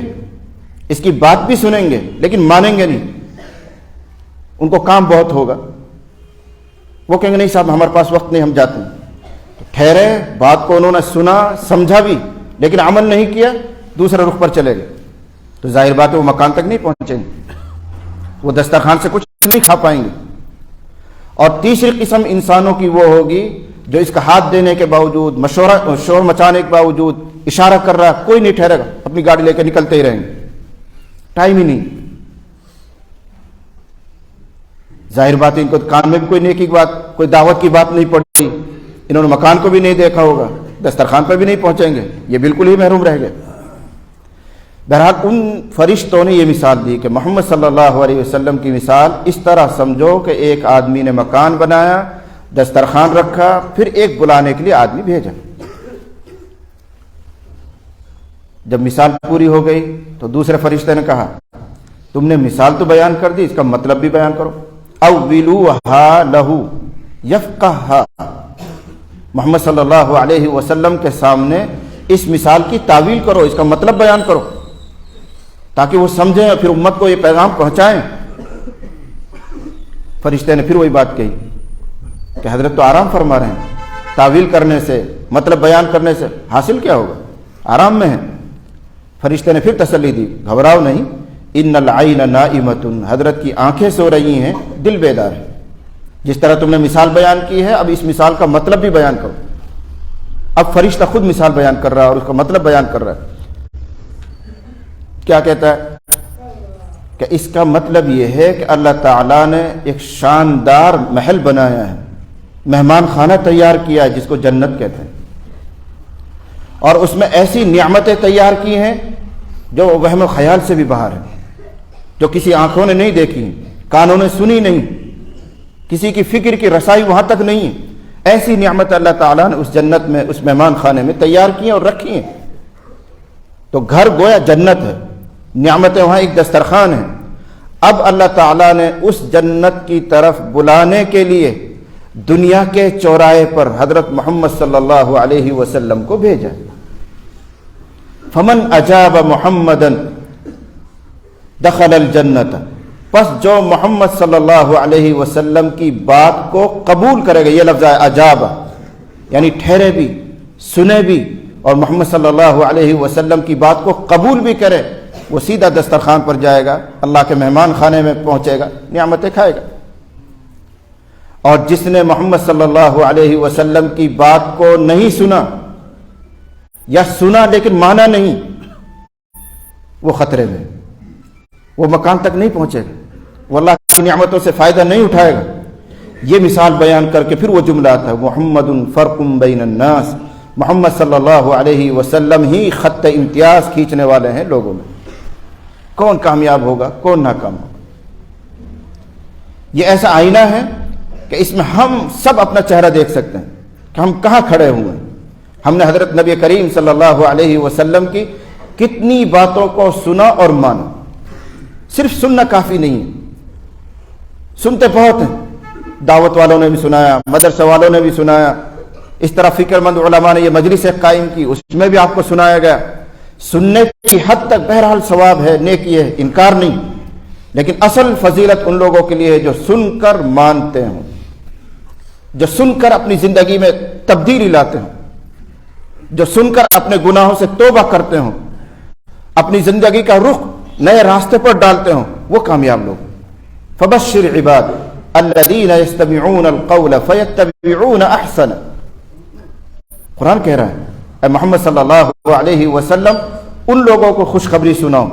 اس کی بات بھی سنیں گے لیکن مانیں گے نہیں، ان کو کام بہت ہوگا، وہ کہیں گے نہیں صاحب ہمارے پاس وقت نہیں، ہم جاتے ہیں۔ تو ٹھہرے، بات کو انہوں نے سنا سمجھا بھی لیکن عمل نہیں کیا، دوسرے رخ پر چلے گئے، تو ظاہر بات ہے وہ مکان تک نہیں پہنچیں گے، وہ دسترخوان سے کچھ نہیں کھا پائیں گے۔ اور تیسری قسم انسانوں کی وہ ہوگی جو اس کا ہاتھ دینے کے باوجود، شور مچانے کے باوجود، اشارہ کر رہا، کوئی نہیں ٹھہرے گا، اپنی گاڑی لے کے نکلتے ہی رہیں گے، ٹائم ہی نہیں۔ ظاہر بات ہے ان کو کان میں بھی کوئی نیکی کی بات، کوئی دعوت کی بات نہیں پڑی، انہوں نے مکان کو بھی نہیں دیکھا ہوگا، دسترخوان پہ بھی نہیں پہنچیں گے، یہ بالکل ہی محروم رہ گئے۔ بہرحال ان فرشتوں نے یہ مثال دی کہ محمد صلی اللہ علیہ وسلم کی مثال اس طرح سمجھو کہ ایک آدمی نے مکان بنایا، دسترخوان رکھا، پھر ایک بلانے کے لیے آدمی بھیجا۔ جب مثال پوری ہو گئی تو دوسرے فرشتے نے کہا تم نے مثال تو بیان کر دی، اس کا مطلب بھی بیان کرو۔ اولوہا لہو یفقہا، محمد صلی اللہ علیہ وسلم کے سامنے اس مثال کی تعویل کرو، اس کا مطلب بیان کرو تاکہ وہ سمجھیں اور پھر امت کو یہ پیغام پہنچائیں۔ فرشتے نے پھر وہی بات کہی کہ حضرت تو آرام فرما رہے ہیں، تعویل کرنے سے، مطلب بیان کرنے سے حاصل کیا ہوگا، آرام میں ہیں۔ فرشتے نے پھر تسلی دی، گھبراؤ نہیں، ان العین نائمۃ، حضرت کی آنکھیں سو رہی ہیں، دل بیدار ہے، جس طرح تم نے مثال بیان کی ہے اب اس مثال کا مطلب بھی بیان کرو۔ اب فرشتہ خود مثال بیان کر رہا ہے اور اس کا مطلب بیان کر رہا ہے۔ کیا کہتا ہے کہ اس کا مطلب یہ ہے کہ اللہ تعالیٰ نے ایک شاندار محل بنایا ہے، مہمان خانہ تیار کیا ہے جس کو جنت کہتے ہیں، اور اس میں ایسی نعمتیں تیار کی ہیں جو وہم و خیال سے بھی باہر ہیں، جو کسی آنکھوں نے نہیں دیکھی، کانوں نے سنی نہیں، کسی کی فکر کی رسائی وہاں تک نہیں ہے۔ ایسی نعمت اللہ تعالیٰ نے اس جنت میں، اس مہمان خانے میں تیار کی ہیں اور رکھی ہیں۔ تو گھر گویا جنت ہے، نعمتیں وہاں ایک دسترخوان ہے۔ اب اللہ تعالیٰ نے اس جنت کی طرف بلانے کے لیے دنیا کے چوراہے پر حضرت محمد صلی اللہ علیہ وسلم کو بھیجا۔ فمن اجاب محمدًا دخل الجنت، پس جو محمد صلی اللہ علیہ وسلم کی بات کو قبول کرے گا، یہ لفظ ہے اجاب، یعنی ٹھہرے بھی، سنے بھی اور محمد صلی اللہ علیہ وسلم کی بات کو قبول بھی کرے، وہ سیدھا دسترخوان پر جائے گا، اللہ کے مہمان خانے میں پہنچے گا، نعمتیں کھائے گا۔ اور جس نے محمد صلی اللہ علیہ وسلم کی بات کو نہیں سنا یا سنا لیکن مانا نہیں، وہ خطرے میں، وہ مکان تک نہیں پہنچے گا، وہ اللہ کی نعمتوں سے فائدہ نہیں اٹھائے گا۔ یہ مثال بیان کر کے پھر وہ جملہ آتا ہے محمد فرق بین الناس، محمد صلی اللہ علیہ وسلم ہی خط امتیاز کھینچنے والے ہیں لوگوں میں، کون کامیاب ہوگا کون ناکام ہوگا۔ یہ ایسا آئینہ ہے کہ اس میں ہم سب اپنا چہرہ دیکھ سکتے ہیں کہ ہم کہاں کھڑے ہوئے ہیں۔ ہم نے حضرت نبی کریم صلی اللہ علیہ وسلم کی کتنی باتوں کو سنا اور مانا۔ صرف سننا کافی نہیں ہے، سنتے بہت ہیں، دعوت والوں نے بھی سنایا، مدرسہ والوں نے بھی سنایا، اس طرح فکر مند علماء نے یہ مجلس قائم کی، اس میں بھی آپ کو سنایا گیا۔ سننے کی حد تک بہرحال ثواب ہے، نیکی ہے، انکار نہیں، لیکن اصل فضیلت ان لوگوں کے لیے ہے جو سن کر مانتے ہوں، جو سن کر اپنی زندگی میں تبدیلی لاتے ہوں، جو سن کر اپنے گناہوں سے توبہ کرتے ہوں، اپنی زندگی کا رخ نئے راستے پر ڈالتے ہوں، وہ کامیاب لوگ. فبشر عباد الذین یستمعون القول فیتبعون احسن. قرآن کہہ رہا ہے اے محمد صلی اللہ علیہ وسلم ان لوگوں کو خوشخبری سناؤ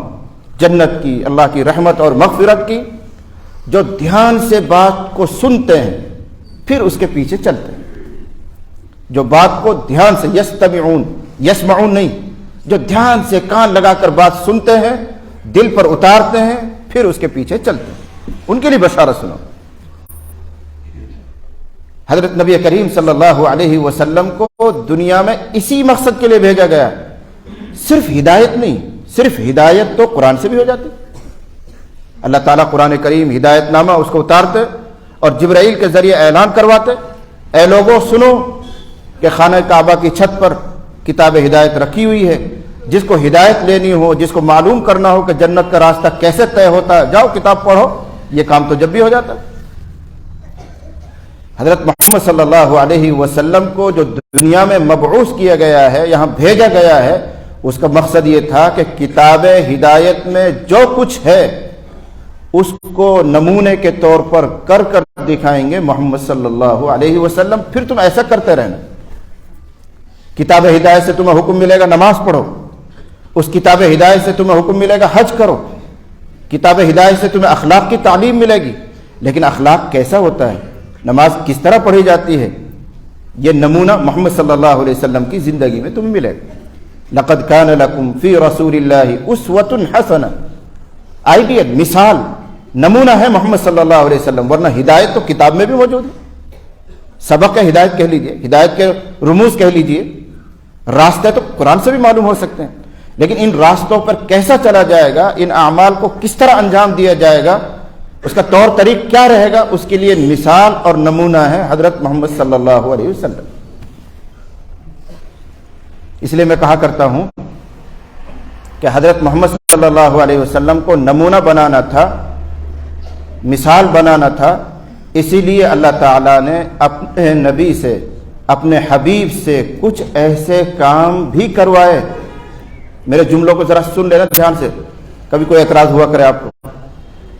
جنت کی، اللہ کی رحمت اور مغفرت کی، جو دھیان سے بات کو سنتے ہیں پھر اس کے پیچھے چلتے ہیں. جو بات کو دھیان سے، یسمعون نہیں، جو دھیان سے کان لگا کر بات سنتے ہیں، دل پر اتارتے ہیں، پھر اس کے پیچھے چلتے ہیں، ان کے لیے بشارت سنو. حضرت نبی کریم صلی اللہ علیہ وسلم کو دنیا میں اسی مقصد کے لیے بھیجا گیا. صرف ہدایت نہیں، صرف ہدایت تو قرآن سے بھی ہو جاتی. اللہ تعالیٰ قرآن کریم ہدایت نامہ اس کو اتارتے اور جبرائیل کے ذریعے اعلان کرواتے، اے لوگوں سنو کہ خانہ کعبہ کی چھت پر کتاب ہدایت رکھی ہوئی ہے. جس کو ہدایت لینی ہو، جس کو معلوم کرنا ہو کہ جنت کا راستہ کیسے طے ہوتا ہے، جاؤ کتاب پڑھو. یہ کام تو جب بھی ہو جاتا ہے. حضرت محمد صلی اللہ علیہ وسلم کو جو دنیا میں مبعوث کیا گیا ہے، یہاں بھیجا گیا ہے، اس کا مقصد یہ تھا کہ کتاب ہدایت میں جو کچھ ہے اس کو نمونے کے طور پر کر دکھائیں گے محمد صلی اللہ علیہ وسلم. پھر تم ایسا کرتے رہنا. کتاب ہدایت سے تمہیں حکم ملے گا نماز پڑھو، اس کتاب ہدایت سے تمہیں حکم ملے گا حج کرو، کتاب ہدایت سے تمہیں اخلاق کی تعلیم ملے گی. لیکن اخلاق کیسا ہوتا ہے، نماز کس طرح پڑھی جاتی ہے، یہ نمونہ محمد صلی اللہ علیہ وسلم کی زندگی میں تمہیں ملے گا. لقد کان لکم فی رسول اللہ اسوۃ حسنہ. آئیڈیل، مثال، نمونہ ہے محمد صلی اللہ علیہ وسلم. ورنہ ہدایت تو کتاب میں بھی موجود ہے. سبق ہدایت کہہ لیجئے، ہدایت کے رموز کہہ لیجئے. راستے تو قرآن سے بھی معلوم ہو سکتے ہیں، لیکن ان راستوں پر کیسا چلا جائے گا، ان اعمال کو کس طرح انجام دیا جائے گا، اس کا طور طریق کیا رہے گا، اس کے لیے مثال اور نمونہ ہے حضرت محمد صلی اللہ علیہ وسلم. اس لیے میں کہا کرتا ہوں کہ حضرت محمد صلی اللہ علیہ وسلم کو نمونہ بنانا تھا، مثال بنانا تھا. اسی لیے اللہ تعالیٰ نے اپنے نبی سے، اپنے حبیب سے کچھ ایسے کام بھی کروائے. میرے جملوں کو ذرا سن لینا دھیان سے، کبھی کوئی اعتراض ہوا کرے آپ کو.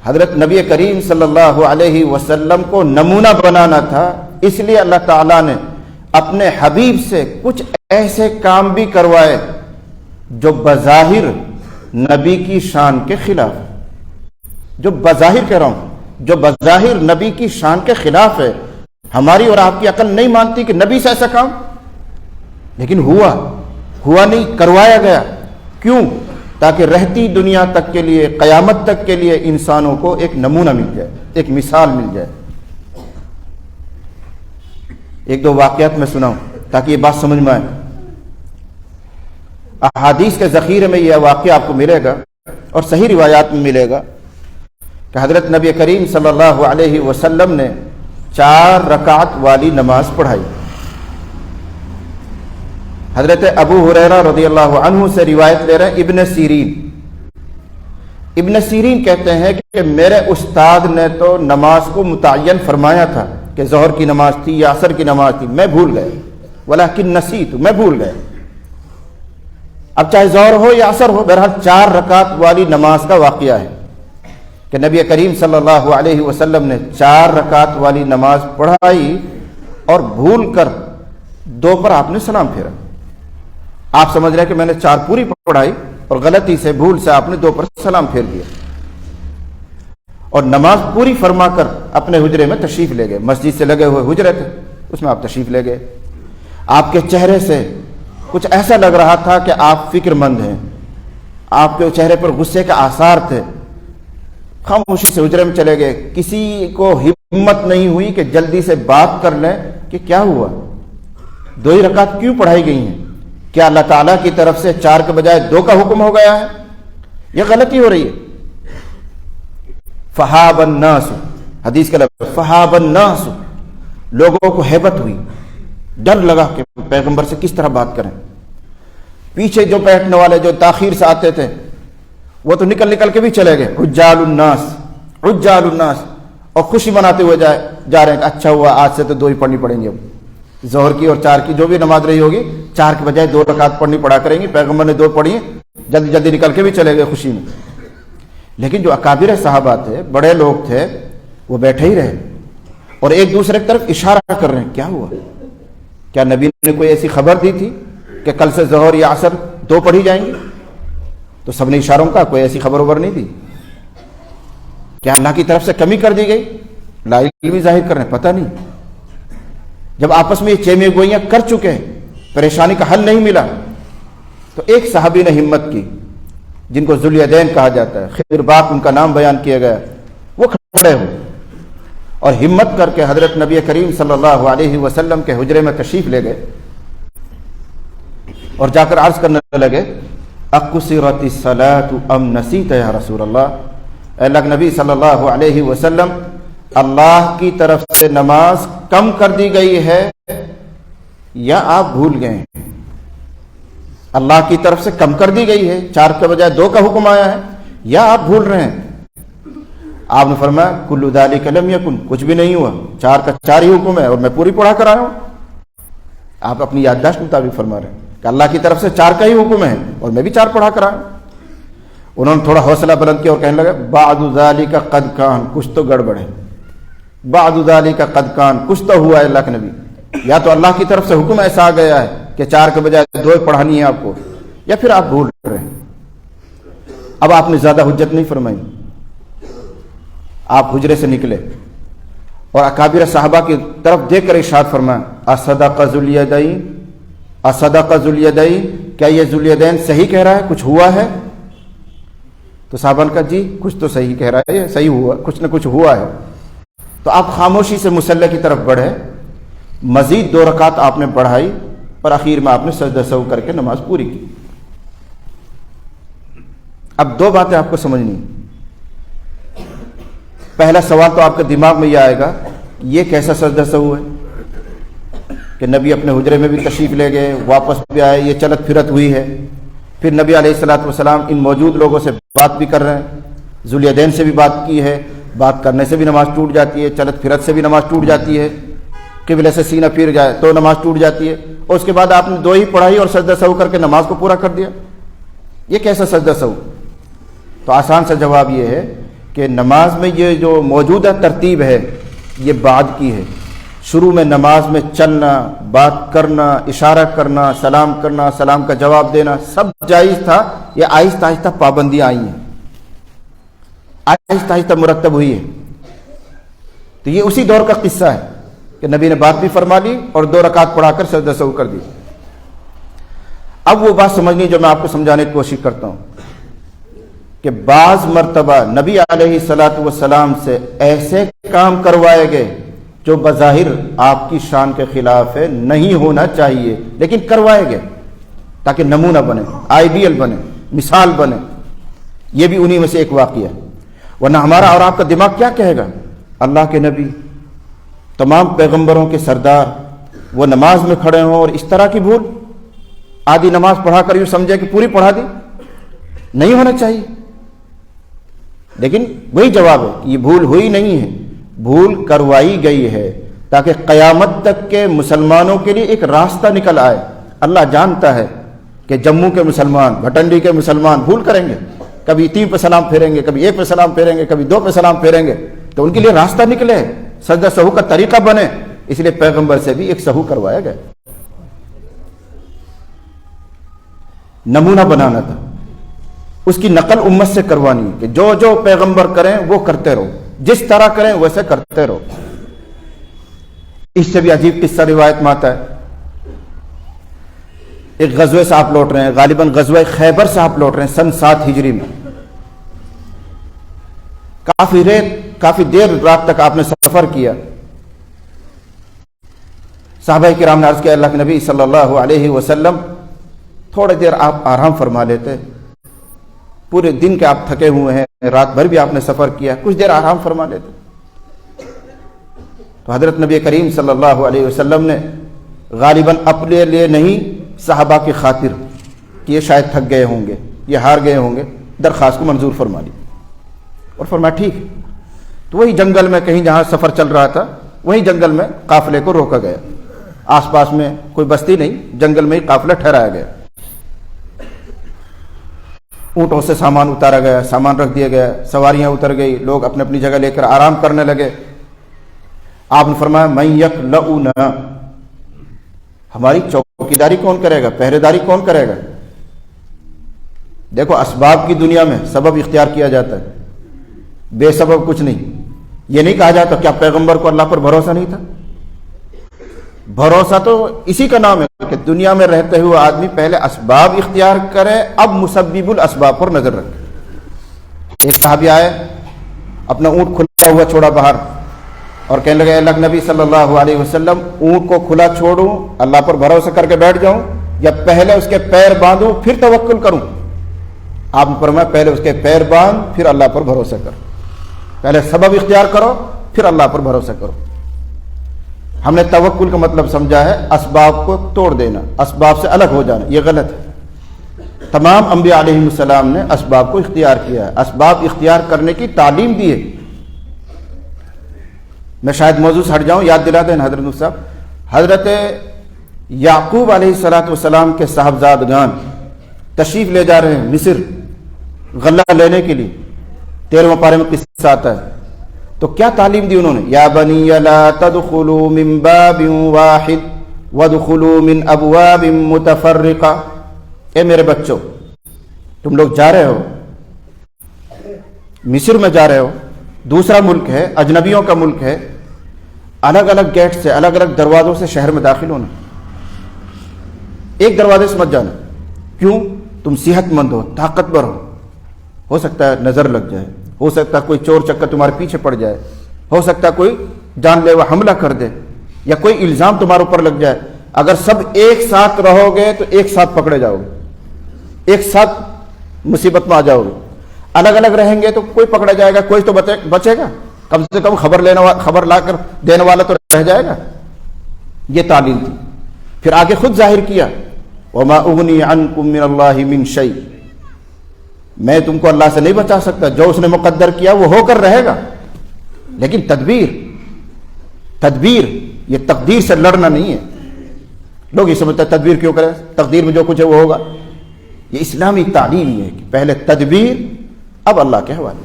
حضرت نبی کریم صلی اللہ علیہ وسلم کو نمونہ بنانا تھا، اس لیے اللہ تعالیٰ نے اپنے حبیب سے کچھ ایسے کام بھی کروائے جو بظاہر نبی کی شان کے خلاف، جو بظاہر کہہ رہا ہوں، جو بظاہر نبی کی شان کے خلاف ہے. ہماری اور آپ کی عقل نہیں مانتی کہ نبی سے ایسا کام، لیکن ہوا نہیں، کروایا گیا. کیوں؟ تاکہ رہتی دنیا تک کے لیے، قیامت تک کے لیے انسانوں کو ایک نمونہ مل جائے، ایک مثال مل جائے. ایک دو واقعات میں سناؤں تاکہ یہ بات سمجھ میں آئے. احادیث کے ذخیرے میں یہ واقعہ آپ کو ملے گا اور صحیح روایات میں ملے گا کہ حضرت نبی کریم صلی اللہ علیہ وسلم نے 4 رکعت والی نماز پڑھائی. حضرت ابو ہریرہ رضی اللہ عنہ سے روایت لے رہے ہیں ابن سیرین کہتے ہیں کہ میرے استاد نے تو نماز کو متعین فرمایا تھا کہ ظہر کی نماز تھی یا عصر کی نماز تھی، میں بھول گیا. ولکن نسیت، میں بھول گیا. اب چاہے ظہر ہو یا عصر ہو، بہرحال 4 رکعت والی نماز کا واقعہ ہے کہ نبی کریم صلی اللہ علیہ وسلم نے 4 رکعت والی نماز پڑھائی اور بھول کر 2 پر آپ نے سلام پھیرا. آپ سمجھ رہے ہیں کہ میں نے 4 پوری پڑھائی اور غلطی سے، بھول سے آپ نے 2 پر سلام پھیر دیا اور نماز پوری فرما کر اپنے حجرے میں تشریف لے گئے. مسجد سے لگے ہوئے حجرے تھے، اس میں آپ تشریف لے گئے. آپ کے چہرے سے کچھ ایسا لگ رہا تھا کہ آپ فکر مند ہیں، آپ کے چہرے پر غصے کے آثار تھے. خاموشی سے حجرے میں چلے گئے. کسی کو ہمت نہیں ہوئی کہ جلدی سے بات کر لیں کہ کیا ہوا، 2 ہی رکعت کیوں پڑھائی گئی ہیں؟ کیا اللہ تعالیٰ کی طرف سے 4 کے بجائے 2 کا حکم ہو گیا ہے؟ یہ غلطی ہو رہی ہے. فہاب الناس، حدیث کا لفظ فہاب الناس، لوگوں کو ہیبت ہوئی، ڈر لگا کہ پیغمبر سے کس طرح بات کریں. پیچھے جو بیٹھنے والے جو تاخیر سے آتے تھے وہ تو نکل کے بھی چلے گئے. عجال الناس، اور خوشی مناتے ہوئے جا رہے ہیں کہ اچھا ہوا آج سے تو 2 ہی پڑھنی پڑیں گی. اب ظہر کی اور 4 کی جو بھی نماز رہی ہوگی 4 کے بجائے 2 رکعت پڑھنی پڑا کریں گی. پیغمبر نے 2 پڑھی ہیں، جلدی جلدی نکل کے بھی چلے گئے خوشی میں. لیکن جو اکابر صحابہ تھے، بڑے لوگ تھے، وہ بیٹھے ہی رہے اور ایک دوسرے کی طرف اشارہ کر رہے ہیں. کیا ہوا؟ کیا نبی نے کوئی ایسی خبر دی تھی کہ کل سے ظہر یا عصر دو پڑھی جائیں گی؟ تو سب نے اشاروں کا، کوئی ایسی خبر وبر نہیں دی. کیا اللہ کی طرف سے کمی کر دی گئی؟ لا علمی ظاہر کر رہے ہیں، پتہ نہیں. جب آپس میں یہ چیمے گوئیاں کر چکے ہیں، پریشانی کا حل نہیں ملا، تو ایک صحابی نے ہمت کی، جن کو ذوالیدین کہا جاتا ہے، خرباق ان کا نام بیان کیا گیا. وہ کھڑے ہو اور ہمت کر کے حضرت نبی کریم صلی اللہ علیہ وسلم کے حجرے میں تشریف لے گئے اور جا کر عرض کرنے لگے، اقصرت الصلاۃ ام نسیت یا رسول اللہ. اے اللہ کے نبی صلی اللہ علیہ وسلم، اللہ کی طرف سے نماز کم کر دی گئی ہے یا آپ بھول گئے ہیں؟ اللہ کی طرف سے کم کر دی گئی ہے، 4 کے بجائے 2 کا حکم آیا ہے، یا آپ بھول رہے ہیں؟ آپ نے فرمایا کل ذالک لم یکن، کچھ بھی نہیں ہوا، 4 کا 4 ہی حکم ہے اور میں پوری پڑھا کر آیا ہوں. آپ اپنی یادداشت مطابق فرما رہے ہیں کہ اللہ کی طرف سے 4 کا ہی حکم ہے اور میں بھی 4 پڑھا کر آیا ہوں. انہوں نے تھوڑا حوصلہ بلند کیا اور کہنے لگے بعد ذالک قد کان، کچھ تو گڑبڑ ہے. بعد ذالک قد کان، کچھ تو ہوا ہے اللہ کے نبی. یا تو اللہ کی طرف سے حکم ایسا آ گیا ہے کہ 4 کے بجائے 2 پڑھانی ہے آپ کو، یا پھر آپ بھول رہے ہیں. اب آپ نے زیادہ حجت نہیں فرمائی، آپ حجرے سے نکلے اور اکابر صحابہ کی طرف دیکھ کر ارشاد فرمایا اصدق ذوالیدین، اصدق ذوالیدین، کیا یہ ذوالیدین صحیح کہہ رہا ہے، کچھ ہوا ہے؟ تو صحابہ نے کہا جی کچھ تو صحیح کہہ رہا ہے، صحیح ہوا، کچھ نہ کچھ ہوا ہے. تو آپ خاموشی سے مصلی کی طرف بڑھے، مزید 2 رکعت آپ نے بڑھائی اور اخیر میں آپ نے سجدہ سہو کر کے نماز پوری کی. اب 2 باتیں آپ کو سمجھنی. پہلا سوال تو آپ کے دماغ میں یہ آئے گا، یہ کیسا سجدہ سہو ہے کہ نبی اپنے حجرے میں بھی تشریف لے گئے، واپس بھی آئے، یہ چلت پھرت ہوئی ہے. پھر نبی علیہ الصلوۃ والسلام ان موجود لوگوں سے بات بھی کر رہے ہیں، ذوالیدین سے بھی بات کی ہے، بات کرنے سے بھی نماز ٹوٹ جاتی ہے، چلت پھرت سے بھی نماز ٹوٹ جاتی ہے، قبلے سے سینہ پھر جائے تو نماز ٹوٹ جاتی ہے، اور اس کے بعد آپ نے 2 ہی پڑھائی اور سجدہ سہو کر کے نماز کو پورا کر دیا. یہ کیسا سجدہ سہو؟ تو آسان سا جواب یہ ہے کہ نماز میں یہ جو موجودہ ترتیب ہے یہ بعد کی ہے. شروع میں نماز میں چلنا، بات کرنا، اشارہ کرنا، سلام کا جواب دینا سب جائز تھا. یہ آہستہ آہستہ پابندیاں آئی ہیں، آہستہ آہستہ مرتب ہوئی ہے. تو یہ اسی دور کا قصہ ہے کہ نبی نے بات بھی فرما لی اور 2 رکعت پڑھا کر سجدہ سہو کر دی. اب وہ بات سمجھنی جو میں آپ کو سمجھانے کی کوشش کرتا ہوں کہ بعض مرتبہ نبی علیہ الصلوۃ والسلام سے ایسے کام کروائے گئے جو بظاہر آپ کی شان کے خلاف ہے، نہیں ہونا چاہیے، لیکن کروائے گئے تاکہ نمونہ بنے، آئیڈیل بنے، مثال بنے. یہ بھی انہی میں سے ایک واقعہ ہے. ورنہ ہمارا اور آپ کا دماغ کیا کہے گا؟ اللہ کے نبی، تمام پیغمبروں کے سردار، وہ نماز میں کھڑے ہوں اور اس طرح کی بھول، آدھی نماز پڑھا کر یوں سمجھے کہ پوری پڑھا دی، نہیں ہونا چاہیے. لیکن وہی جواب ہے کہ یہ بھول ہوئی نہیں ہے، بھول کروائی گئی ہے تاکہ قیامت تک کے مسلمانوں کے لیے ایک راستہ نکل آئے. اللہ جانتا ہے کہ جموں کے مسلمان، بھٹنڈی کے مسلمان بھول کریں گے، کبھی 3 پہ سلام پھیریں گے، کبھی 1 پہ سلام پھیریں گے، کبھی 2 پہ سلام پھیریں گے. تو ان کے لیے راستہ نکلے، سجدہ سہو کا طریقہ بنے، اس لیے پیغمبر سے بھی ایک سہو کروایا گیا. نمونہ بنانا تھا، اس کی نقل امت سے کروانی کہ جو جو پیغمبر کریں وہ کرتے رہو، جس طرح کریں ویسے کرتے رہو. اس سے بھی عجیب قصہ روایت میں آتا ہے. ایک غزوے سے آپ لوٹ رہے ہیں، غالباً غزوہ خیبر سے آپ لوٹ رہے ہیں سن 7 ہجری میں. کافی دیر رات تک آپ نے سفر کیا. صحابہ کرام نے عرض کیا اللہ کے نبی صلی اللہ علیہ وسلم تھوڑی دیر آپ آرام فرما لیتے، پورے دن کے آپ تھکے ہوئے ہیں، رات بھر بھی آپ نے سفر کیا، کچھ دیر آرام فرما لیتے. تو حضرت نبی کریم صلی اللہ علیہ وسلم نے غالباً اپنے لیے نہیں صحابہ کی خاطر کہ یہ شاید تھک گئے ہوں گے، یہ ہار گئے ہوں گے، درخواست کو منظور فرما لی اور فرمایا ٹھیک. تو وہی جنگل میں کہیں جہاں سفر چل رہا تھا وہی جنگل میں قافلے کو روکا گیا. آس پاس میں کوئی بستی نہیں، جنگل میں ہی قافلہ ٹھہرایا گیا. اونٹوں سے سامان اتارا گیا، سامان رکھ دیا گیا، سواریاں اتر گئی، لوگ اپنی اپنی جگہ لے کر آرام کرنے لگے۔ آپ نے فرمایا من یکلؤنا، ہماری چوکیداری کون کرے گا، پہرے داری کون کرے گا؟ دیکھو اسباب کی دنیا میں سبب اختیار کیا جاتا ہے، بے سبب کچھ نہیں۔ یہ نہیں کہا جاتا کیا پیغمبر کو اللہ پر بھروسہ نہیں تھا؟ بھروسہ تو اسی کا نام ہے کہ دنیا میں رہتے ہوئے آدمی پہلے اسباب اختیار کرے، اب مسبب الاسباب پر نظر رکھے۔ ایک صحابی آئے، اپنا اونٹ کھلا ہوا چھوڑا باہر اور کہنے لگے اللہ نبی صلی اللہ علیہ وسلم، اونٹ کو کھلا چھوڑوں اللہ پر بھروسہ کر کے بیٹھ جاؤں یا پہلے اس کے پیر باندھوں پھر توکل کروں؟ آپ نے فرمایا پہلے اس کے پیر باندھ پھر اللہ پر بھروسہ کرو، پہلے سبب اختیار کرو پھر اللہ پر بھروسہ کرو۔ ہم نے توکل کا مطلب سمجھا ہے اسباب کو توڑ دینا، اسباب سے الگ ہو جانا، یہ غلط ہے۔ تمام انبیاء علیہ السلام نے اسباب کو اختیار کیا ہے، اسباب اختیار کرنے کی تعلیم دی ہے۔ میں شاید موضوع سے ہٹ جاؤں، یاد دلا دیں حضرت مفتی صاحب، حضرت یعقوب علیہ السلام کے صاحبزادگان تشریف لے جا رہے ہیں مصر غلہ لینے کے لیے، 13واں پارے میں قصہ آتا ہے، تو کیا تعلیم دی انہوں نے؟ یا بنی لا تدخلوا من باب واحد وادخلوا من ابواب متفرقہ، اے میرے بچوں تم لوگ جا رہے ہو مصر میں، جا رہے ہو دوسرا ملک ہے، اجنبیوں کا ملک ہے، الگ الگ گیٹ سے الگ الگ دروازوں سے شہر میں داخل ہونا، ایک دروازے سے مت جانا۔ کیوں؟ تم صحت مند ہو، طاقتور ہو سکتا ہے نظر لگ جائے، ہو سکتا ہے کوئی چور چکر تمہارے پیچھے پڑ جائے، ہو سکتا ہے کوئی جان لیوا حملہ کر دے یا کوئی الزام تمہارے اوپر لگ جائے۔ اگر سب ایک ساتھ رہو گے تو ایک ساتھ پکڑے جاؤ گے، ایک ساتھ مصیبت میں آ جاؤ گے۔ الگ الگ رہیں گے تو کوئی پکڑا جائے گا، کوئی تو بچے گا، کم سے کم خبر لا کر دینے والا تو رہ جائے گا۔ یہ تعلیم تھی۔ پھر آگے خود ظاہر کیا وما اغنی عنکم من اللہ من شیء، میں تم کو اللہ سے نہیں بچا سکتا، جو اس نے مقدر کیا وہ ہو کر رہے گا، لیکن تدبیر یہ تقدیر سے لڑنا نہیں ہے۔ لوگ یہ سمجھتے ہیں تدبیر کیوں کرے، تقدیر میں جو کچھ ہے وہ ہوگا۔ یہ اسلامی تعلیم ہے کہ پہلے تدبیر اب اللہ کے حوالے،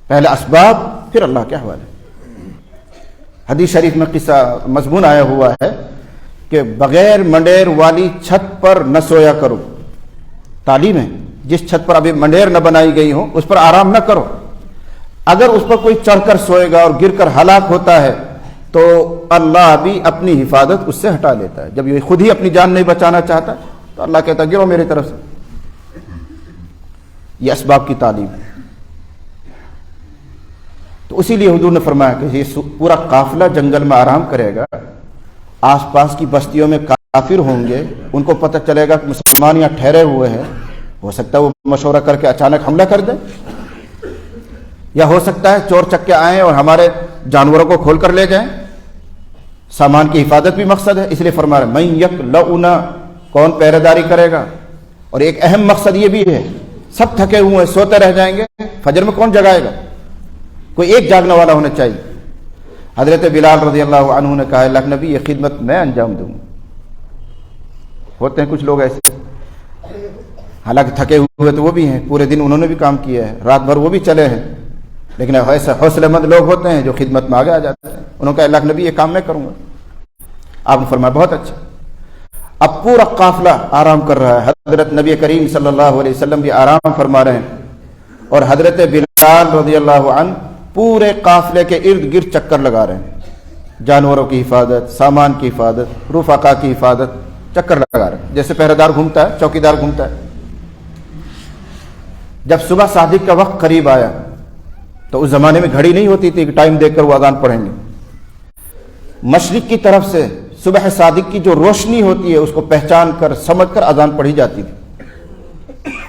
پہلے اسباب پھر اللہ کے حوالے۔ حدیث شریف میں قصہ مضمون آیا ہوا ہے کہ بغیر منڈیر والی چھت پر نہ سویا کرو، تعلیم ہے۔ جس چھت پر ابھی منڈیر نہ بنائی گئی ہو اس پر آرام نہ کرو، اگر اس پر کوئی چڑھ کر سوئے گا اور گر کر ہلاک ہوتا ہے تو اللہ بھی اپنی حفاظت اس سے ہٹا لیتا ہے۔ جب یہ خود ہی اپنی جان نہیں بچانا چاہتا تو اللہ کہتا گرو میری طرف سے۔ یہ اسباب کی تعلیم ہے۔ تو اسی لیے حضور نے فرمایا کہ یہ پورا قافلہ جنگل میں آرام کرے گا، آس پاس کی بستیوں میں کافر ہوں گے، ان کو پتہ چلے گا کہ مسلمان یہاں ٹھہرے ہوئے ہیں، ہو سکتا ہے وہ مشورہ کر کے اچانک حملہ کر دیں، یا ہو سکتا ہے چور چکے آئیں اور ہمارے جانوروں کو کھول کر لے جائیں۔ سامان کی حفاظت بھی مقصد ہے، اس لیے فرما رہے من یکلؤنا، کون پہرے داری کرے گا۔ اور ایک اہم مقصد یہ بھی ہے، سب تھکے ہوئے ہیں، سوتے رہ جائیں گے، فجر میں کون جگائے گا؟ کوئی ایک جاگنے والا ہونا چاہیے۔ حضرت بلال رضی اللہ عنہ نے کہا اللہ نبی یہ خدمت میں انجام دوں۔ ہوتے ہیں کچھ لوگ ایسے، حالانکہ تھکے ہوئے تو وہ بھی ہیں، پورے دن انہوں نے بھی کام کیا ہے، رات بھر وہ بھی چلے ہیں، لیکن ایسے حوصلے مند لوگ ہوتے ہیں جو خدمت میں آگے آ جاتے ہیں۔ انہوں نے کہا اللہ نبی یہ کام میں کروں گا۔ آپ نے فرمایا بہت اچھا۔ اب پورا قافلہ آرام کر رہا ہے، حضرت نبی کریم صلی اللہ علیہ وسلم بھی آرام فرما رہے ہیں، اور حضرت بلال رضی اللہ عنہ پورے قافلے کے ارد گرد چکر لگا رہے ہیں، جانوروں کی حفاظت، سامان کی حفاظت، رفقا کی حفاظت، چکر لگا رہے ہیں جیسے پہرے دار گھومتا ہے، چوکیدار گھومتا ہے۔ جب صبح صادق کا وقت قریب آیا تو اس زمانے میں گھڑی نہیں ہوتی تھی کہ ٹائم دیکھ کر وہ اذان پڑھیں گے، مشرق کی طرف سے صبح صادق کی جو روشنی ہوتی ہے اس کو پہچان کر سمجھ کر اذان پڑھی جاتی تھی۔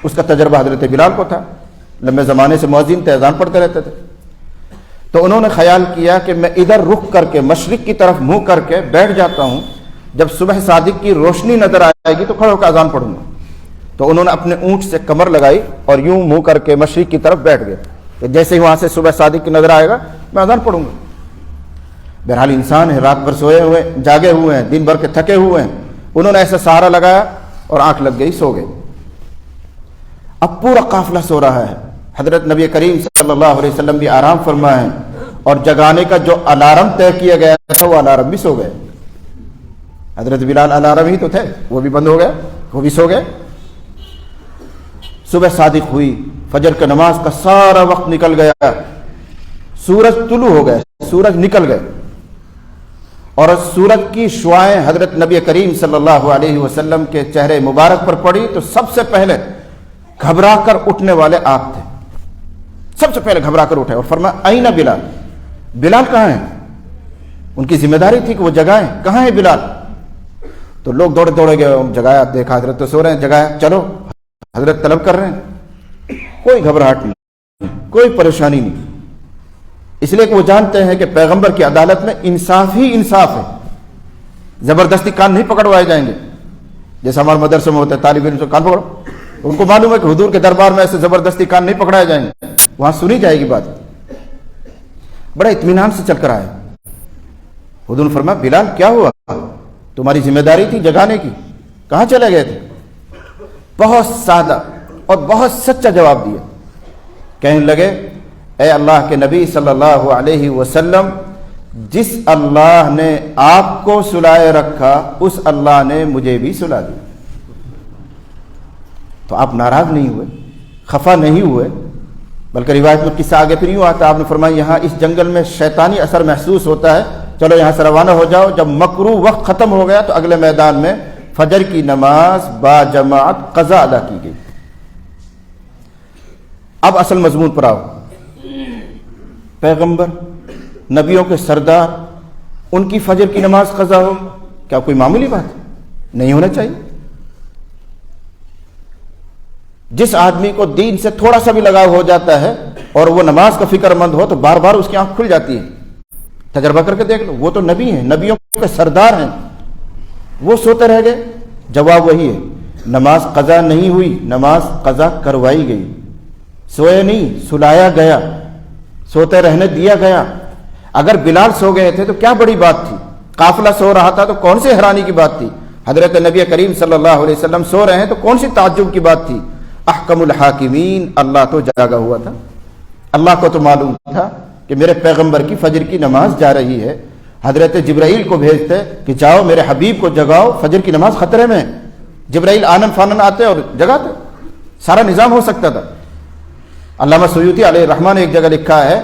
اس کا تجربہ حضرت بلال کو تھا، لمبے زمانے سے مؤذن تھے، اذان پڑھتے رہتے تھے۔ تو انہوں نے خیال کیا کہ میں ادھر رخ کر کے مشرق کی طرف منہ کر کے بیٹھ جاتا ہوں، جب صبح صادق کی روشنی نظر آئے گی تو کھڑے ہو کے اذان پڑھوں گا۔ تو انہوں نے اپنے اونٹ سے کمر لگائی اور یوں منہ کر کے مشرق کی طرف بیٹھ گئے کہ جیسے ہی وہاں سے صبح صادق کی نظر آئے گا میں اذان پڑھوں گا۔ بہرحال انسان ہے، رات بھر سوئے ہوئے جاگے ہوئے ہیں، دن بھر کے تھکے ہوئے ہیں، انہوں نے ایسا سہارا لگایا اور آنکھ لگ گئی، سو گئے۔ اب پورا قافلہ سو رہا ہے، حضرت نبی کریم صلی اللہ علیہ وسلم بھی آرام فرما ہے، اور جگانے کا جو الارم طے کیا گیا تھا وہ الارم بھی سو گئے۔ حضرت بلال الارم ہی تو تھے، وہ بھی بند ہو گئے، وہ بھی سو گئے۔ صبح صادق ہوئی، فجر کی نماز کا سارا وقت نکل گیا، سورج طلوع ہو گئے، سورج نکل گئے، اور سورج کی شعائیں حضرت نبی کریم صلی اللہ علیہ وسلم کے چہرے مبارک پر پڑی تو سب سے پہلے گھبرا کر اٹھنے والے آپ تھے، سب سے پہلے گھبرا کر اٹھے اور فرمایا اینا بلال، بلال کہاں ہیں؟ ان کی ذمہ داری تھی کہ وہ جگائیں، کہاں ہے بلال؟ تو لوگ دوڑے دوڑے گئے، جگایا، دیکھا حضرت تو سو رہے ہیں، جگایا، چلو حضرت طلب کر رہے ہیں۔ کوئی گھبراہٹ نہیں، کوئی پریشانی نہیں، اس لیے کہ وہ جانتے ہیں کہ پیغمبر کی عدالت میں انصاف ہی انصاف ہے، زبردستی کان نہیں پکڑوائے جائیں گے، جیسا ہمارے مدرسے میں ہوتا ہے طالب علم سے کان پکڑو، ان کو معلوم ہے کہ حضور کے دربار میں ایسے زبردستی کان نہیں پکڑائے جائیں گے، وہاں سنی جائے گی بات۔ بڑے اطمینان سے چل کر آئے، حضور نے فرمایا بلال کیا ہوا؟ تمہاری ذمہ داری تھی جگانے کی، کہاں چلے گئے تھے؟ بہت سادہ اور بہت سچا جواب دیا، کہنے لگے اے اللہ کے نبی صلی اللہ علیہ وسلم، جس اللہ نے آپ کو سلائے رکھا اس اللہ نے مجھے بھی سلا دیا۔ تو آپ ناراض نہیں ہوئے، خفا نہیں ہوئے، بلکہ روایت میں قصہ آگے پھر یوں آتا، آپ نے فرمایا یہاں اس جنگل میں شیطانی اثر محسوس ہوتا ہے، چلو یہاں سے روانہ ہو جاؤ۔ جب مکروہ وقت ختم ہو گیا تو اگلے میدان میں فجر کی نماز با جماعت قضا ادا کی گئی۔ اب اصل مضمون پر آؤ، پیغمبر، نبیوں کے سردار، ان کی فجر کی نماز قضا ہو، کیا کوئی معمولی بات ہے؟ نہیں ہونا چاہیے۔ جس آدمی کو دین سے تھوڑا سا بھی لگاؤ ہو جاتا ہے اور وہ نماز کا فکر مند ہو تو بار بار اس کی آنکھ کھل جاتی ہے۔ تجربہ کر کے دیکھ لو، وہ تو نبی ہیں، نبیوں کے سردار ہیں، وہ سوتے رہ گئے۔ جواب وہی ہے، نماز قضا نہیں ہوئی، نماز قضا کروائی گئی، سوئے نہیں، سلایا گیا، سوتے رہنے دیا گیا۔ اگر بلال سو گئے تھے تو کیا بڑی بات تھی، قافلہ سو رہا تھا تو کون سی حیرانی کی بات تھی، حضرت نبی کریم صلی اللہ علیہ وسلم سو رہے ہیں تو کون سی تعجب کی بات تھی۔ احکم الحاکمین، اللہ تو جاگا ہوا تھا، اللہ کو تو معلوم تھا کہ میرے پیغمبر کی فجر کی نماز جا رہی ہے، حضرت جبرائیل کو بھیجتے کہ جاؤ میرے حبیب کو جگاؤ، فجر کی نماز خطرے میں۔ جبرائیل آنن فانن آتے اور جگاتے، سارا نظام ہو سکتا تھا۔ علامہ سیوطی علیہ الرحمٰن نے ایک جگہ لکھا ہے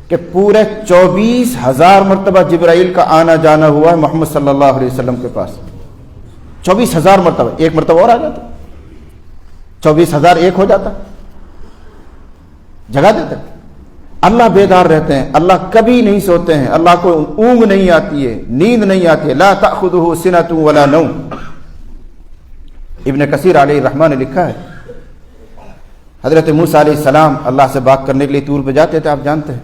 کہ پورے 24,000 مرتبہ جبرائیل کا آنا جانا ہوا ہے محمد صلی اللہ علیہ وسلم کے پاس، 24,000 مرتبہ، ایک مرتبہ اور آ جاتا، 24,000 ایک ہو جاتا، جگا دیتے۔ اللہ بیدار رہتے ہیں، اللہ کبھی نہیں سوتے ہیں، اللہ کو اونگ نہیں آتی ہے، نیند نہیں آتی ہے، لا تأخذہ سنۃ ولا نوم۔ ابن کثیر علیہ الرحمٰن نے لکھا ہے حضرت موسیٰ علیہ السلام اللہ سے بات کرنے کے لیے طور پہ جاتے تھے، آپ جانتے ہیں،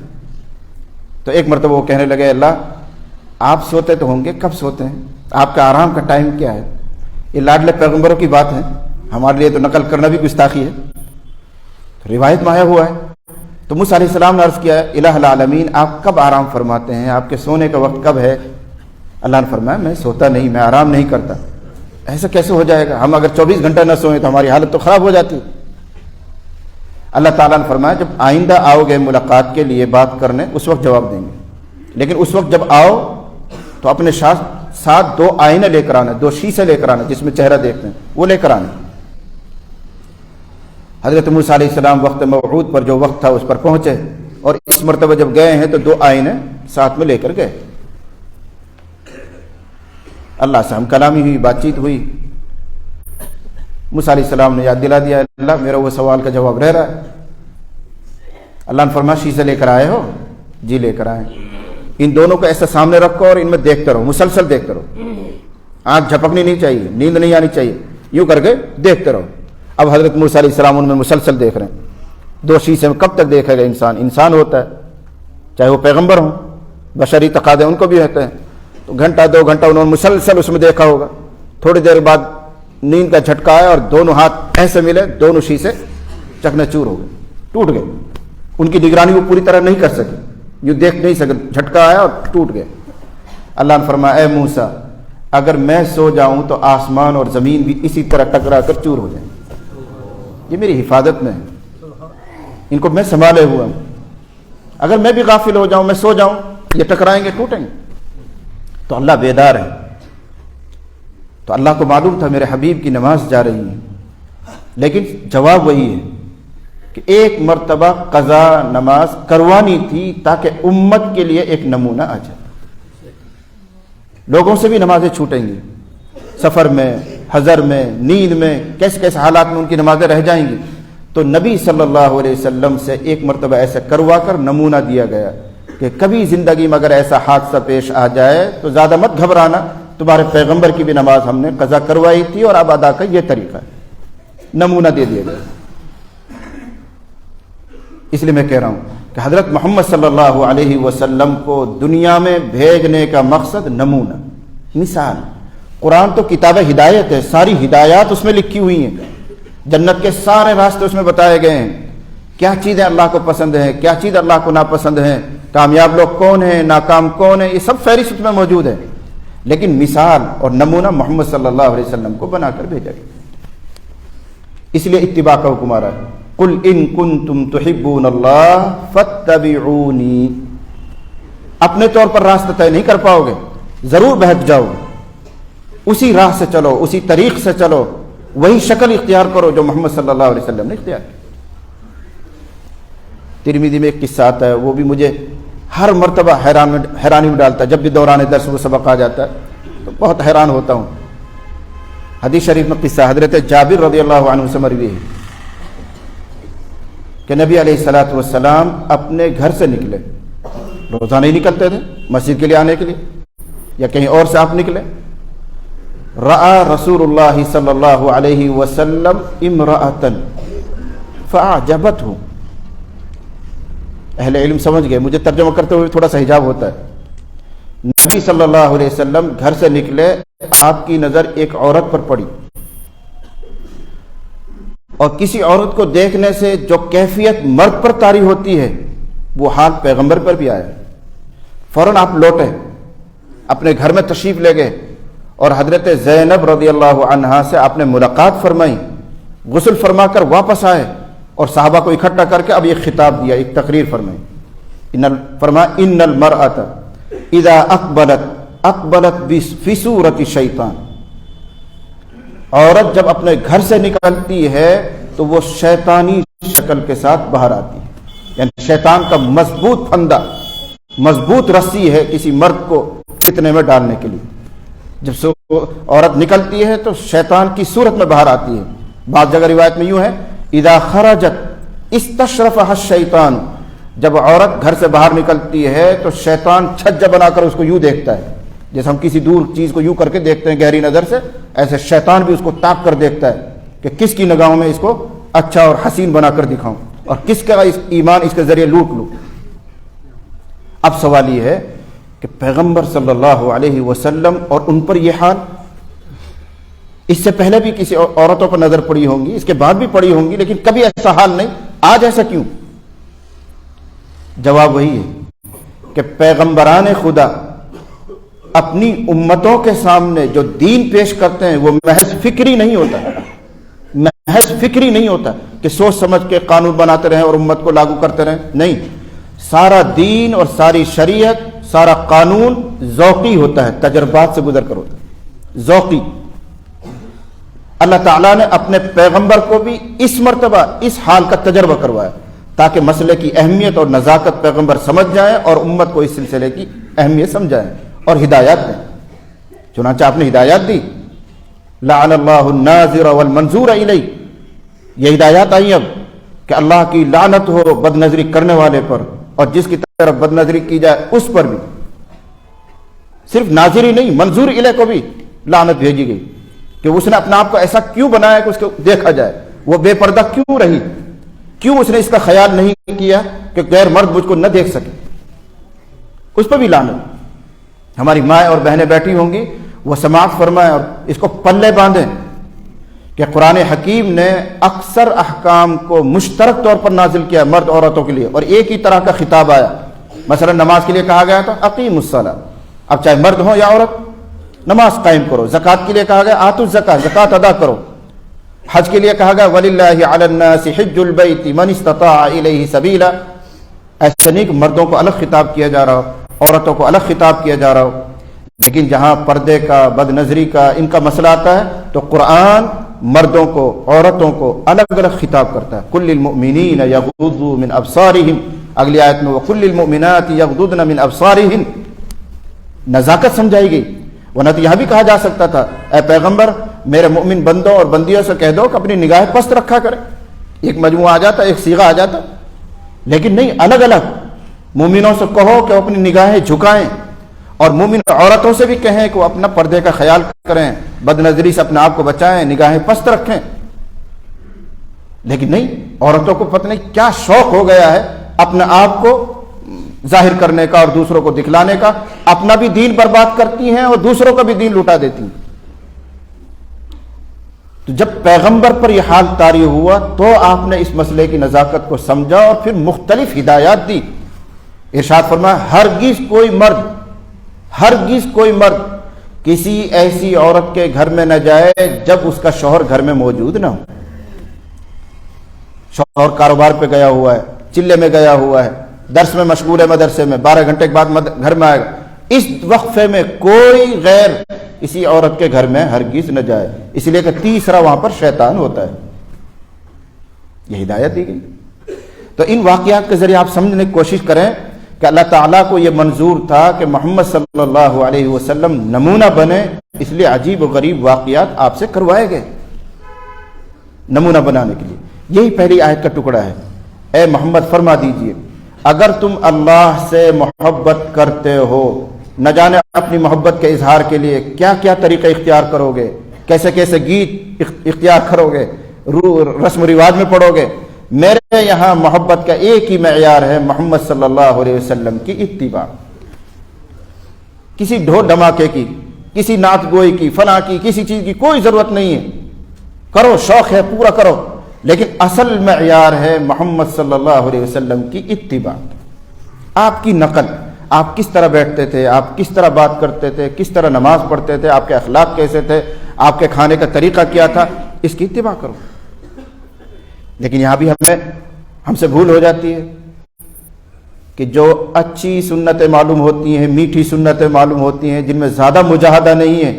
تو ایک مرتبہ وہ کہنے لگے اللہ آپ سوتے تو ہوں گے، کب سوتے ہیں، آپ کا آرام کا ٹائم کیا ہے؟ یہ لاڈلے پیغمبروں کی بات ہے، ہمارے لیے تو نقل کرنا بھی گستاخی ہے، روایت میں آیا ہوا ہے۔ تو موسیٰ علیہ السلام نے عرض کیا الہ العالمین آپ کب آرام فرماتے ہیں، آپ کے سونے کا وقت کب ہے؟ اللہ نے فرمایا میں سوتا نہیں، میں آرام نہیں کرتا۔ ایسا کیسے ہو جائے گا، ہم اگر 24 گھنٹہ نہ سوئیں تو ہماری حالت تو خراب ہو جاتی۔ اللہ تعالیٰ نے فرمایا جب آئندہ آؤ گے ملاقات کے لیے بات کرنے اس وقت جواب دیں گے، لیکن اس وقت جب آؤ تو اپنے ساتھ 2 آئینے لے کر آنا، 2 شیشے لے کر آنا جس میں چہرہ دیکھتے ہیں، وہ لے کر آنا۔ حضرت موسیٰ علیہ السلام وقت موعود پر جو وقت تھا اس پر پہنچے، اور اس مرتبہ جب گئے ہیں تو 2 آئینے ساتھ میں لے کر گئے۔ اللہ سے ہم کلامی ہوئی، بات چیت ہوئی، موسیٰ علیہ السلام نے یاد دلا دیا اللہ میرا وہ سوال کا جواب رہ رہا ہے۔ اللہ نے فرمایا شیشے لے کر آئے ہو؟ جی لے کر آئے۔ ان دونوں کو ایسا سامنے رکھو اور ان میں دیکھتے رہو، مسلسل دیکھتے رہو، آنکھ جھپکنی نہیں چاہیے، نیند نہیں آنی چاہیے، یوں کر کے دیکھتے رہو۔ اب حضرت موسیٰ علیہ السلام ان میں مسلسل دیکھ رہے ہیں۔ 2 شیشے میں کب تک دیکھے گا انسان، انسان ہوتا ہے چاہے وہ پیغمبر ہوں، بشری تقاضے ان کو بھی ہوتے ہیں، تو گھنٹہ 2 گھنٹہ انہوں نے مسلسل اس میں دیکھا ہوگا۔ تھوڑی دیر بعد نیند کا جھٹکا آیا اور دونوں ہاتھ ایسے ملے، دونوں شیشے چکنا چور ہو گئے، ٹوٹ گئے۔ ان کی نگرانی وہ پوری طرح نہیں کر سکے، یوں دیکھ نہیں سکے، جھٹکا آیا اور ٹوٹ گئے۔ اللہ نے فرمایا اے موسیٰ اگر میں سو جاؤں تو آسمان اور زمین بھی اسی طرح ٹکرا کر چور ہو جائیں۔ یہ میری حفاظت میں ہے، ان کو میں سنبھالے ہوا ہوں، اگر میں بھی غافل ہو جاؤں، میں سو جاؤں، یہ ٹکرائیں گے، ٹوٹیں گے۔ تو اللہ بیدار ہے، تو اللہ کو معلوم تھا میرے حبیب کی نماز جا رہی ہے، لیکن جواب وہی ہے کہ ایک مرتبہ قضا نماز کروانی تھی تاکہ امت کے لیے ایک نمونہ آ جائے۔ لوگوں سے بھی نمازیں چھوٹیں گی، سفر میں، حضر میں، نیند میں، کیسے کیسے حالات میں ان کی نمازیں رہ جائیں گی، تو نبی صلی اللہ علیہ وسلم سے ایک مرتبہ ایسا کروا کر نمونہ دیا گیا کہ کبھی زندگی میں اگر ایسا حادثہ پیش آ جائے تو زیادہ مت گھبرانا، تمہارے پیغمبر کی بھی نماز ہم نے قضا کروائی تھی اور اب ادا کا یہ طریقہ ہے، نمونہ دے دیا گیا۔ اس لیے میں کہہ رہا ہوں کہ حضرت محمد صلی اللہ علیہ وسلم کو دنیا میں بھیجنے کا مقصد نمونہ، مثال۔ قرآن تو کتاب ہدایت ہے، ساری ہدایات اس میں لکھی ہوئی ہیں، جنت کے سارے راستے اس میں بتائے گئے ہیں، کیا چیزیں اللہ کو پسند ہیں، کیا چیز اللہ کو ناپسند ہیں، کامیاب لوگ کون ہیں، ناکام کون ہیں، یہ سب فہرست اس میں موجود ہے، لیکن مثال اور نمونہ محمد صلی اللہ علیہ وسلم کو بنا کر بھیجا گیا۔ اس لیے اتباع کا حکم آ رہا ہے، قل ان کنتم تحبون اللہ فاتبعونی۔ اپنے طور پر راستہ طے نہیں کر پاؤ گے، ضرور بہک جاؤ گے، اسی راہ سے چلو، اسی طریق سے چلو، وہی شکل اختیار کرو جو محمد صلی اللہ علیہ وسلم نے اختیار کی۔ ترمذی میں ایک قصہ آتا ہے، وہ بھی مجھے ہر مرتبہ حیرانی میں ڈالتا ہے، جب بھی دوران درس وہ سبق آ جاتا ہے تو بہت حیران ہوتا ہوں۔ حدیث شریف میں قصہ حضرت جابر رضی اللہ عنہ سے مروی ہے کہ نبی علیہ الصلوۃ والسلام اپنے گھر سے نکلے، روزانہ ہی نکلتے تھے مسجد کے لیے آنے کے لیے یا کہیں اور سے آپ نکلے، رأى رسول اللہ صلی اللہ علیہ وسلم امرأة فأعجبته۔ اہل علم سمجھ گئے، مجھے ترجمہ کرتے ہوئے تھوڑا سا حجاب ہوتا ہے۔ نبی صلی اللہ علیہ وسلم گھر سے نکلے، آپ کی نظر ایک عورت پر پڑی، اور کسی عورت کو دیکھنے سے جو کیفیت مرد پر طاری ہوتی ہے وہ حال پیغمبر پر بھی آیا۔ فوراً آپ لوٹے، اپنے گھر میں تشریف لے گئے، اور حضرت زینب رضی اللہ عنہا سے آپ نے ملاقات فرمائی، غسل فرما کر واپس آئے اور صحابہ کو اکٹھا کر کے اب یہ خطاب دیا، ایک تقریر فرمائی، فرمایا ان المرأة اذا اقبلت فی صورت الشیطان۔ عورت جب اپنے گھر سے نکلتی ہے تو وہ شیطانی شکل کے ساتھ باہر آتی ہے، یعنی شیطان کا مضبوط پھندا، مضبوط رسی ہے کسی مرد کو فتنے میں ڈالنے کے لیے۔ جب سے عورت نکلتی ہے تو شیطان کی صورت میں باہر آتی ہے۔ بعض جگہ روایت میں یوں ہے اذا خرجت استشرفها الشیطان، جب عورت گھر سے باہر نکلتی ہے تو شیطان چھجا بنا کر اس کو یوں دیکھتا ہے، جیسے ہم کسی دور چیز کو یوں کر کے دیکھتے ہیں گہری نظر سے، ایسے شیطان بھی اس کو تاک کر دیکھتا ہے کہ کس کی نگاہوں میں اس کو اچھا اور حسین بنا کر دکھاؤں اور کس کا ایمان اس کے ذریعے لوٹ لوں۔ اب سوال یہ ہے کہ پیغمبر صلی اللہ علیہ وسلم اور ان پر یہ حال، اس سے پہلے بھی کسی عورتوں پر نظر پڑی ہوں گی، اس کے بعد بھی پڑی ہوں گی، لیکن کبھی ایسا حال نہیں، آج ایسا کیوں؟ جواب وہی ہے کہ پیغمبران خدا اپنی امتوں کے سامنے جو دین پیش کرتے ہیں وہ محض فکری نہیں ہوتا، محض فکری نہیں ہوتا کہ سوچ سمجھ کے قانون بناتے رہیں اور امت کو لاگو کرتے رہیں، نہیں، سارا دین اور ساری شریعت، سارا قانون ذوقی ہوتا ہے، تجربات سے گزر کر ہوتا ہے، ذوقی۔ اللہ تعالیٰ نے اپنے پیغمبر کو بھی اس مرتبہ اس حال کا تجربہ کروایا تاکہ مسئلے کی اہمیت اور نزاکت پیغمبر سمجھ جائیں اور امت کو اس سلسلے کی اہمیت سمجھائیں اور ہدایات دیں۔ چنانچہ آپ نے ہدایات دی، لعن اللہ الناظر والمنظور الیہ، یہ ہدایات آئی اب کہ اللہ کی لعنت ہو بد نظری کرنے والے پر اور جس کی طرف بد نظری کی جائے اس پر بھی، صرف ناظری نہیں منظور الیہ کو بھی لعنت بھیجی گئی کہ اس نے اپنا آپ کو ایسا کیوں بنایا کہ اس کو دیکھا جائے، وہ بے پردہ کیوں رہی، کیوں اس نے اس کا خیال نہیں کیا کہ غیر مرد مجھ کو نہ دیکھ سکے، اس پر بھی لعنت۔ ہماری مائیں اور بہنیں بیٹھی ہوں گی، وہ سماعت فرمائیں اور اس کو پلے باندھیں کہ قرآن حکیم نے اکثر احکام کو مشترک طور پر نازل کیا مرد عورتوں کے لیے اور ایک ہی طرح کا خطاب آیا۔ مثلا نماز کے لیے کہا گیا تو اقیم الصلاۃ، اب چاہے مرد ہو یا عورت نماز قائم کرو۔ زکوٰۃ کے لیے کہا گیا آتوا الزکاۃ، زکوٰۃ ادا کرو۔ حج کے لیے کہا گیا وَلِلَّهِ عَلَى النَّاسِ حِجُّ الْبَيْتِ مَنِ اسْتَطَاعَ إِلَيْهِ سَبِيلًا. ایسا نہیں کہ مردوں کو الگ خطاب کیا جا رہا ہو، عورتوں کو الگ خطاب کیا جا رہا ہو. لیکن جہاں پردے کا، بد نظری کا، ان کا مسئلہ آتا ہے تو قرآن مردوں کو، عورتوں کو الگ الگ خطاب کرتا ہے. کل المؤمنین یغضوا من ابصارہم، اگلی آیت میں وکل المؤمنات یغضضن من ابصارہن. نزاکت سمجھائی گئی. ورنہ تو یہاں بھی کہا جا سکتا تھا اے پیغمبر میرے مؤمن بندوں اور بندیوں سے کہہ دو کہ اپنی نگاہیں پست رکھا کریں. ایک مجموعہ آ جاتا، ایک صیغہ آ جاتا. لیکن نہیں، الگ الگ. مومنوں سے کہو کہ اپنی نگاہیں جھکائیں، اور مومن عورتوں سے بھی کہیں کہ وہ اپنا پردے کا خیال کریں، بد نظری سے اپنے آپ کو بچائیں، نگاہیں پست رکھیں. لیکن نہیں، عورتوں کو پتہ نہیں کیا شوق ہو گیا ہے اپنے آپ کو ظاہر کرنے کا اور دوسروں کو دکھلانے کا. اپنا بھی دین برباد کرتی ہیں اور دوسروں کا بھی دین لٹا دیتی ہیں. تو جب پیغمبر پر یہ حال طاری ہوا تو آپ نے اس مسئلے کی نزاکت کو سمجھا اور پھر مختلف ہدایات دی. ارشاد فرمایا ہرگز کوئی مرد کسی ایسی عورت کے گھر میں نہ جائے جب اس کا شوہر گھر میں موجود نہ ہو. شوہر کاروبار پہ گیا ہوا ہے، چلے میں گیا ہوا ہے، درس میں مشغول ہے، مدرسے میں 12 گھنٹے کے بعد گھر میں آئے گا. اس وقفے میں کوئی غیر کسی عورت کے گھر میں ہرگز نہ جائے، اس لیے کہ تیسرا وہاں پر شیطان ہوتا ہے. یہ ہدایت دی گئی. تو ان واقعات کے ذریعے آپ سمجھنے کی کوشش کریں کہ اللہ تعالیٰ کو یہ منظور تھا کہ محمد صلی اللہ علیہ وسلم نمونہ بنے، اس لیے عجیب و غریب واقعات آپ سے کروائے گئے نمونہ بنانے کے لیے. یہی پہلی آیت کا ٹکڑا ہے. اے محمد فرما دیجئے اگر تم اللہ سے محبت کرتے ہو، نہ جانے اپنی محبت کے اظہار کے لیے کیا کیا طریقے اختیار کرو گے، کیسے کیسے گیت اختیار کرو گے، رسم و رواج میں پڑھو گے. میرے یہاں محبت کا ایک ہی معیار ہے، محمد صلی اللہ علیہ وسلم کی اتباع. کسی ڈھول دھماکے کی، کسی نعت گوئی کی، فلاں کی، کسی چیز کی کوئی ضرورت نہیں ہے. کرو، شوق ہے پورا کرو، لیکن اصل معیار ہے محمد صلی اللہ علیہ وسلم کی اتباع. آپ کی نقل، آپ کس طرح بیٹھتے تھے، آپ کس طرح بات کرتے تھے، کس طرح نماز پڑھتے تھے، آپ کے اخلاق کیسے تھے، آپ کے کھانے کا طریقہ کیا تھا، اس کی اتباع کرو. لیکن یہاں بھی ہم سے بھول ہو جاتی ہے کہ جو اچھی سنتیں معلوم ہوتی ہیں، میٹھی سنتیں معلوم ہوتی ہیں، جن میں زیادہ مجاہدہ نہیں ہے،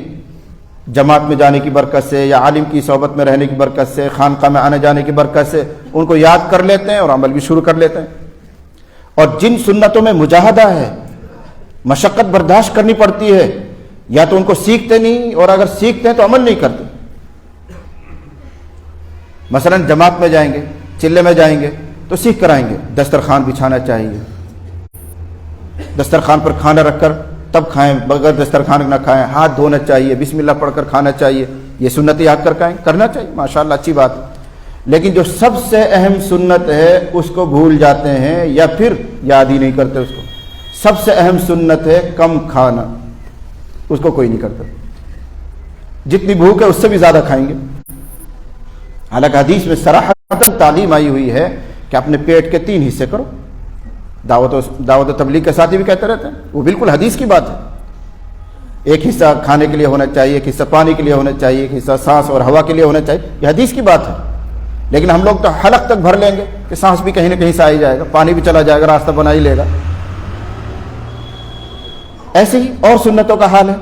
جماعت میں جانے کی برکت سے یا عالم کی صحبت میں رہنے کی برکت سے، خانقاہ میں آنے جانے کی برکت سے ان کو یاد کر لیتے ہیں اور عمل بھی شروع کر لیتے ہیں. اور جن سنتوں میں مجاہدہ ہے، مشقت برداشت کرنی پڑتی ہے، یا تو ان کو سیکھتے نہیں، اور اگر سیکھتے ہیں تو عمل نہیں کرتے. مثلا جماعت میں جائیں گے، چلے میں جائیں گے تو سیکھ کر آئیں گے. دسترخوان بچھانا چاہیے، دسترخوان پر کھانا رکھ کر تب کھائیں، بغیر دسترخوان نہ کھائیں. ہاتھ دھونا چاہیے، بسم اللہ پڑھ کر کھانا چاہیے. یہ سنت یاد کر کرنا چاہیے، ماشاءاللہ اچھی بات ہے. لیکن جو سب سے اہم سنت ہے اس کو بھول جاتے ہیں یا پھر یاد ہی نہیں کرتے. اس کو سب سے اہم سنت ہے کم کھانا، اس کو کوئی نہیں کرتا. جتنی بھوک ہے اس سے بھی زیادہ کھائیں گے. حالانکہ حدیث میں صراحتاً تعلیم آئی ہوئی ہے کہ اپنے پیٹ کے 3 حصے کرو. دعوت و تبلیغ کے ساتھی بھی کہتے رہتے ہیں، وہ بالکل حدیث کی بات ہے. ایک حصہ کھانے کے لیے ہونا چاہیے، ایک حصہ پانی کے لیے ہونا چاہیے، ایک حصہ سانس اور ہوا کے لیے ہونا چاہیے. یہ حدیث کی بات ہے. لیکن ہم لوگ تو حلق تک بھر لیں گے کہ سانس بھی کہیں نہ کہیں سے آ ہی جائے گا، پانی بھی چلا جائے گا، راستہ بنا ہی لے گا. ایسے ہی اور سنتوں کا حال ہے.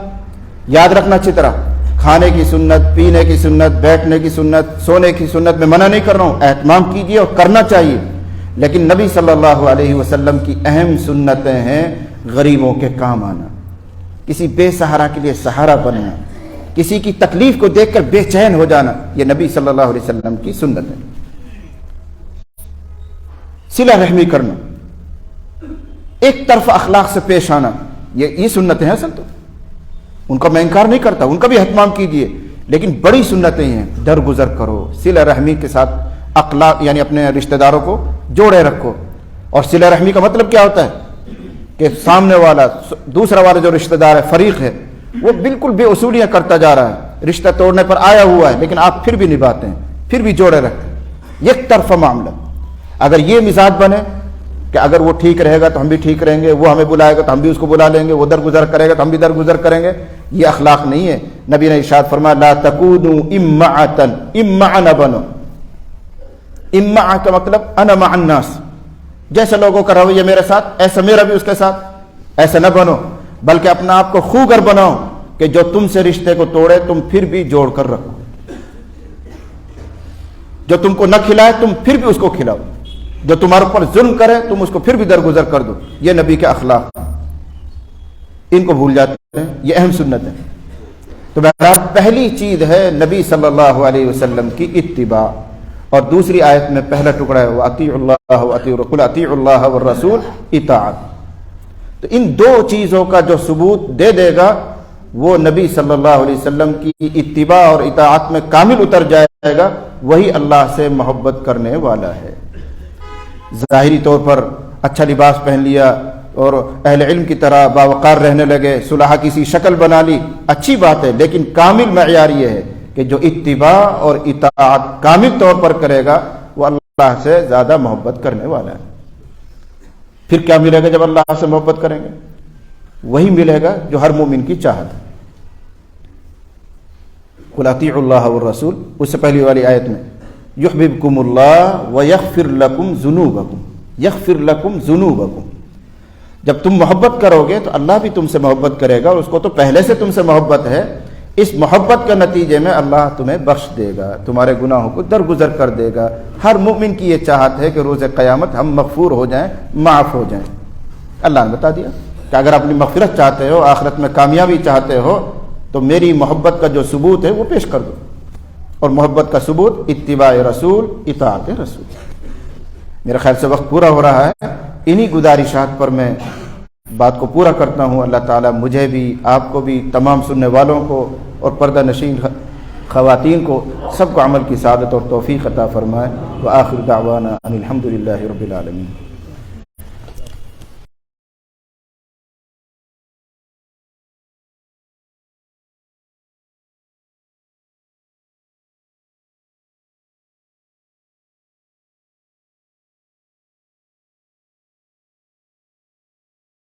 یاد رکھنا اچھی طرح، کھانے کی سنت، پینے کی سنت، بیٹھنے کی سنت، سونے کی سنت میں منع نہیں کر رہا ہوں، اہتمام کیجیے اور کرنا چاہیے. لیکن نبی صلی اللہ علیہ وسلم کی اہم سنتیں ہیں غریبوں کے کام آنا، کسی بے سہارا کے لیے سہارا بننا، کسی کی تکلیف کو دیکھ کر بے چین ہو جانا. یہ نبی صلی اللہ علیہ وسلم کی سنت ہے. صلہ رحمی کرنا، ایک طرف اخلاق سے پیش آنا، یہ سنتیں ہیں. اصل تو ان کا میں انکار نہیں کرتا، ان کا بھی اہتمام کیجیے. لیکن بڑی سنتیں ہیں، درگزر کرو، صلہ رحمی کے ساتھ اخلاق، یعنی اپنے رشتہ داروں کو جوڑے رکھو. اور صلہ رحمی کا مطلب کیا ہوتا ہے کہ سامنے والا، دوسرا والا جو رشتہ دار ہے، فریق ہے، وہ بالکل بے اصولیاں کرتا جا رہا ہے، رشتہ توڑنے پر آیا ہوا ہے، لیکن آپ پھر بھی نبھاتے ہیں، پھر بھی جوڑے رکھتے ہیں. ایک طرفہ معاملہ. اگر یہ مزاج بنے کہ اگر وہ ٹھیک رہے گا تو ہم بھی ٹھیک رہیں گے، وہ ہمیں بلائے گا تو ہم بھی اس کو بلا لیں گے، وہ درگزر کرے گا تو ہم بھی درگزر کریں گے، یہ اخلاق نہیں ہے. نبی نے ارشاد فرمایا لا تکونوا امعۃ، امع نہ بنو. امع کا مطلب انا مع الناس، جیسے لوگوں کا رویہ میرے ساتھ ایسا میرا بھی اس کے ساتھ، ایسا نہ بنو، بلکہ اپنا آپ کو خوگر بناؤ کہ جو تم سے رشتے کو توڑے تم پھر بھی جوڑ کر رکھو، جو تم کو نہ کھلائے تم پھر بھی اس کو کھلاؤ، جو تمہارے اوپر ظلم کرے تم اس کو پھر بھی درگزر کر دو. یہ نبی کے اخلاق، ان کو بھول جاتے ہیں. یہ اہم سنت ہے. تو بہرحال پہلی چیز ہے نبی صلی اللہ علیہ وسلم کی اتباع، اور دوسری آیت میں پہلا ٹکڑا ہے وَأَطِيعُوا اللَّهَ وَأَطِيعُوا قُلْ أَطِيعُوا اللَّهَ وَالرَّسُولَ اطاعت. تو ان دو چیزوں کا جو ثبوت دے دے گا وہ نبی صلی اللہ علیہ وسلم کی اتباع اور اطاعت میں کامل اتر جائے گا، وہی اللہ سے محبت کرنے والا ہے. ظاہری طور پر اچھا لباس پہن لیا اور اہل علم کی طرح باوقار رہنے لگے، صلحہ کی سی شکل بنا لی، اچھی بات ہے، لیکن کامل معیار یہ ہے کہ جو اتباع اور اطاعت کامل طور پر کرے گا وہ اللہ سے زیادہ محبت کرنے والا ہے. پھر کیا ملے گا جب اللہ سے محبت کریں گے؟ وہی ملے گا جو ہر مومن کی چاہت ہے. قل اطیعوا اللہ والرسول، اس سے پہلی والی آیت میں یحببکم اللہ ویغفر لکم ذنوبکم، یغفر لکم ذنوبکم. جب تم محبت کرو گے تو اللہ بھی تم سے محبت کرے گا، اور اس کو تو پہلے سے تم سے محبت ہے. اس محبت کے نتیجے میں اللہ تمہیں بخش دے گا، تمہارے گناہوں کو درگزر کر دے گا. ہر مومن کی یہ چاہت ہے کہ روز قیامت ہم مغفور ہو جائیں، معاف ہو جائیں. اللہ نے بتا دیا کہ اگر اپنی مغفرت چاہتے ہو، آخرت میں کامیابی چاہتے ہو، تو میری محبت کا جو ثبوت ہے وہ پیش کر دو. اور محبت کا ثبوت اتباع رسول، اطاعت رسول. میرے خیال سے وقت پورا ہو رہا ہے. انہی گزارشات پر میں بات کو پورا کرتا ہوں. اللہ تعالیٰ مجھے بھی، آپ کو بھی، تمام سننے والوں کو اور پردہ نشین خواتین کو سب کو عمل کی سعادت اور توفیق عطا فرمائے. وآخر دعوانا ان الحمد للہ رب العالمین.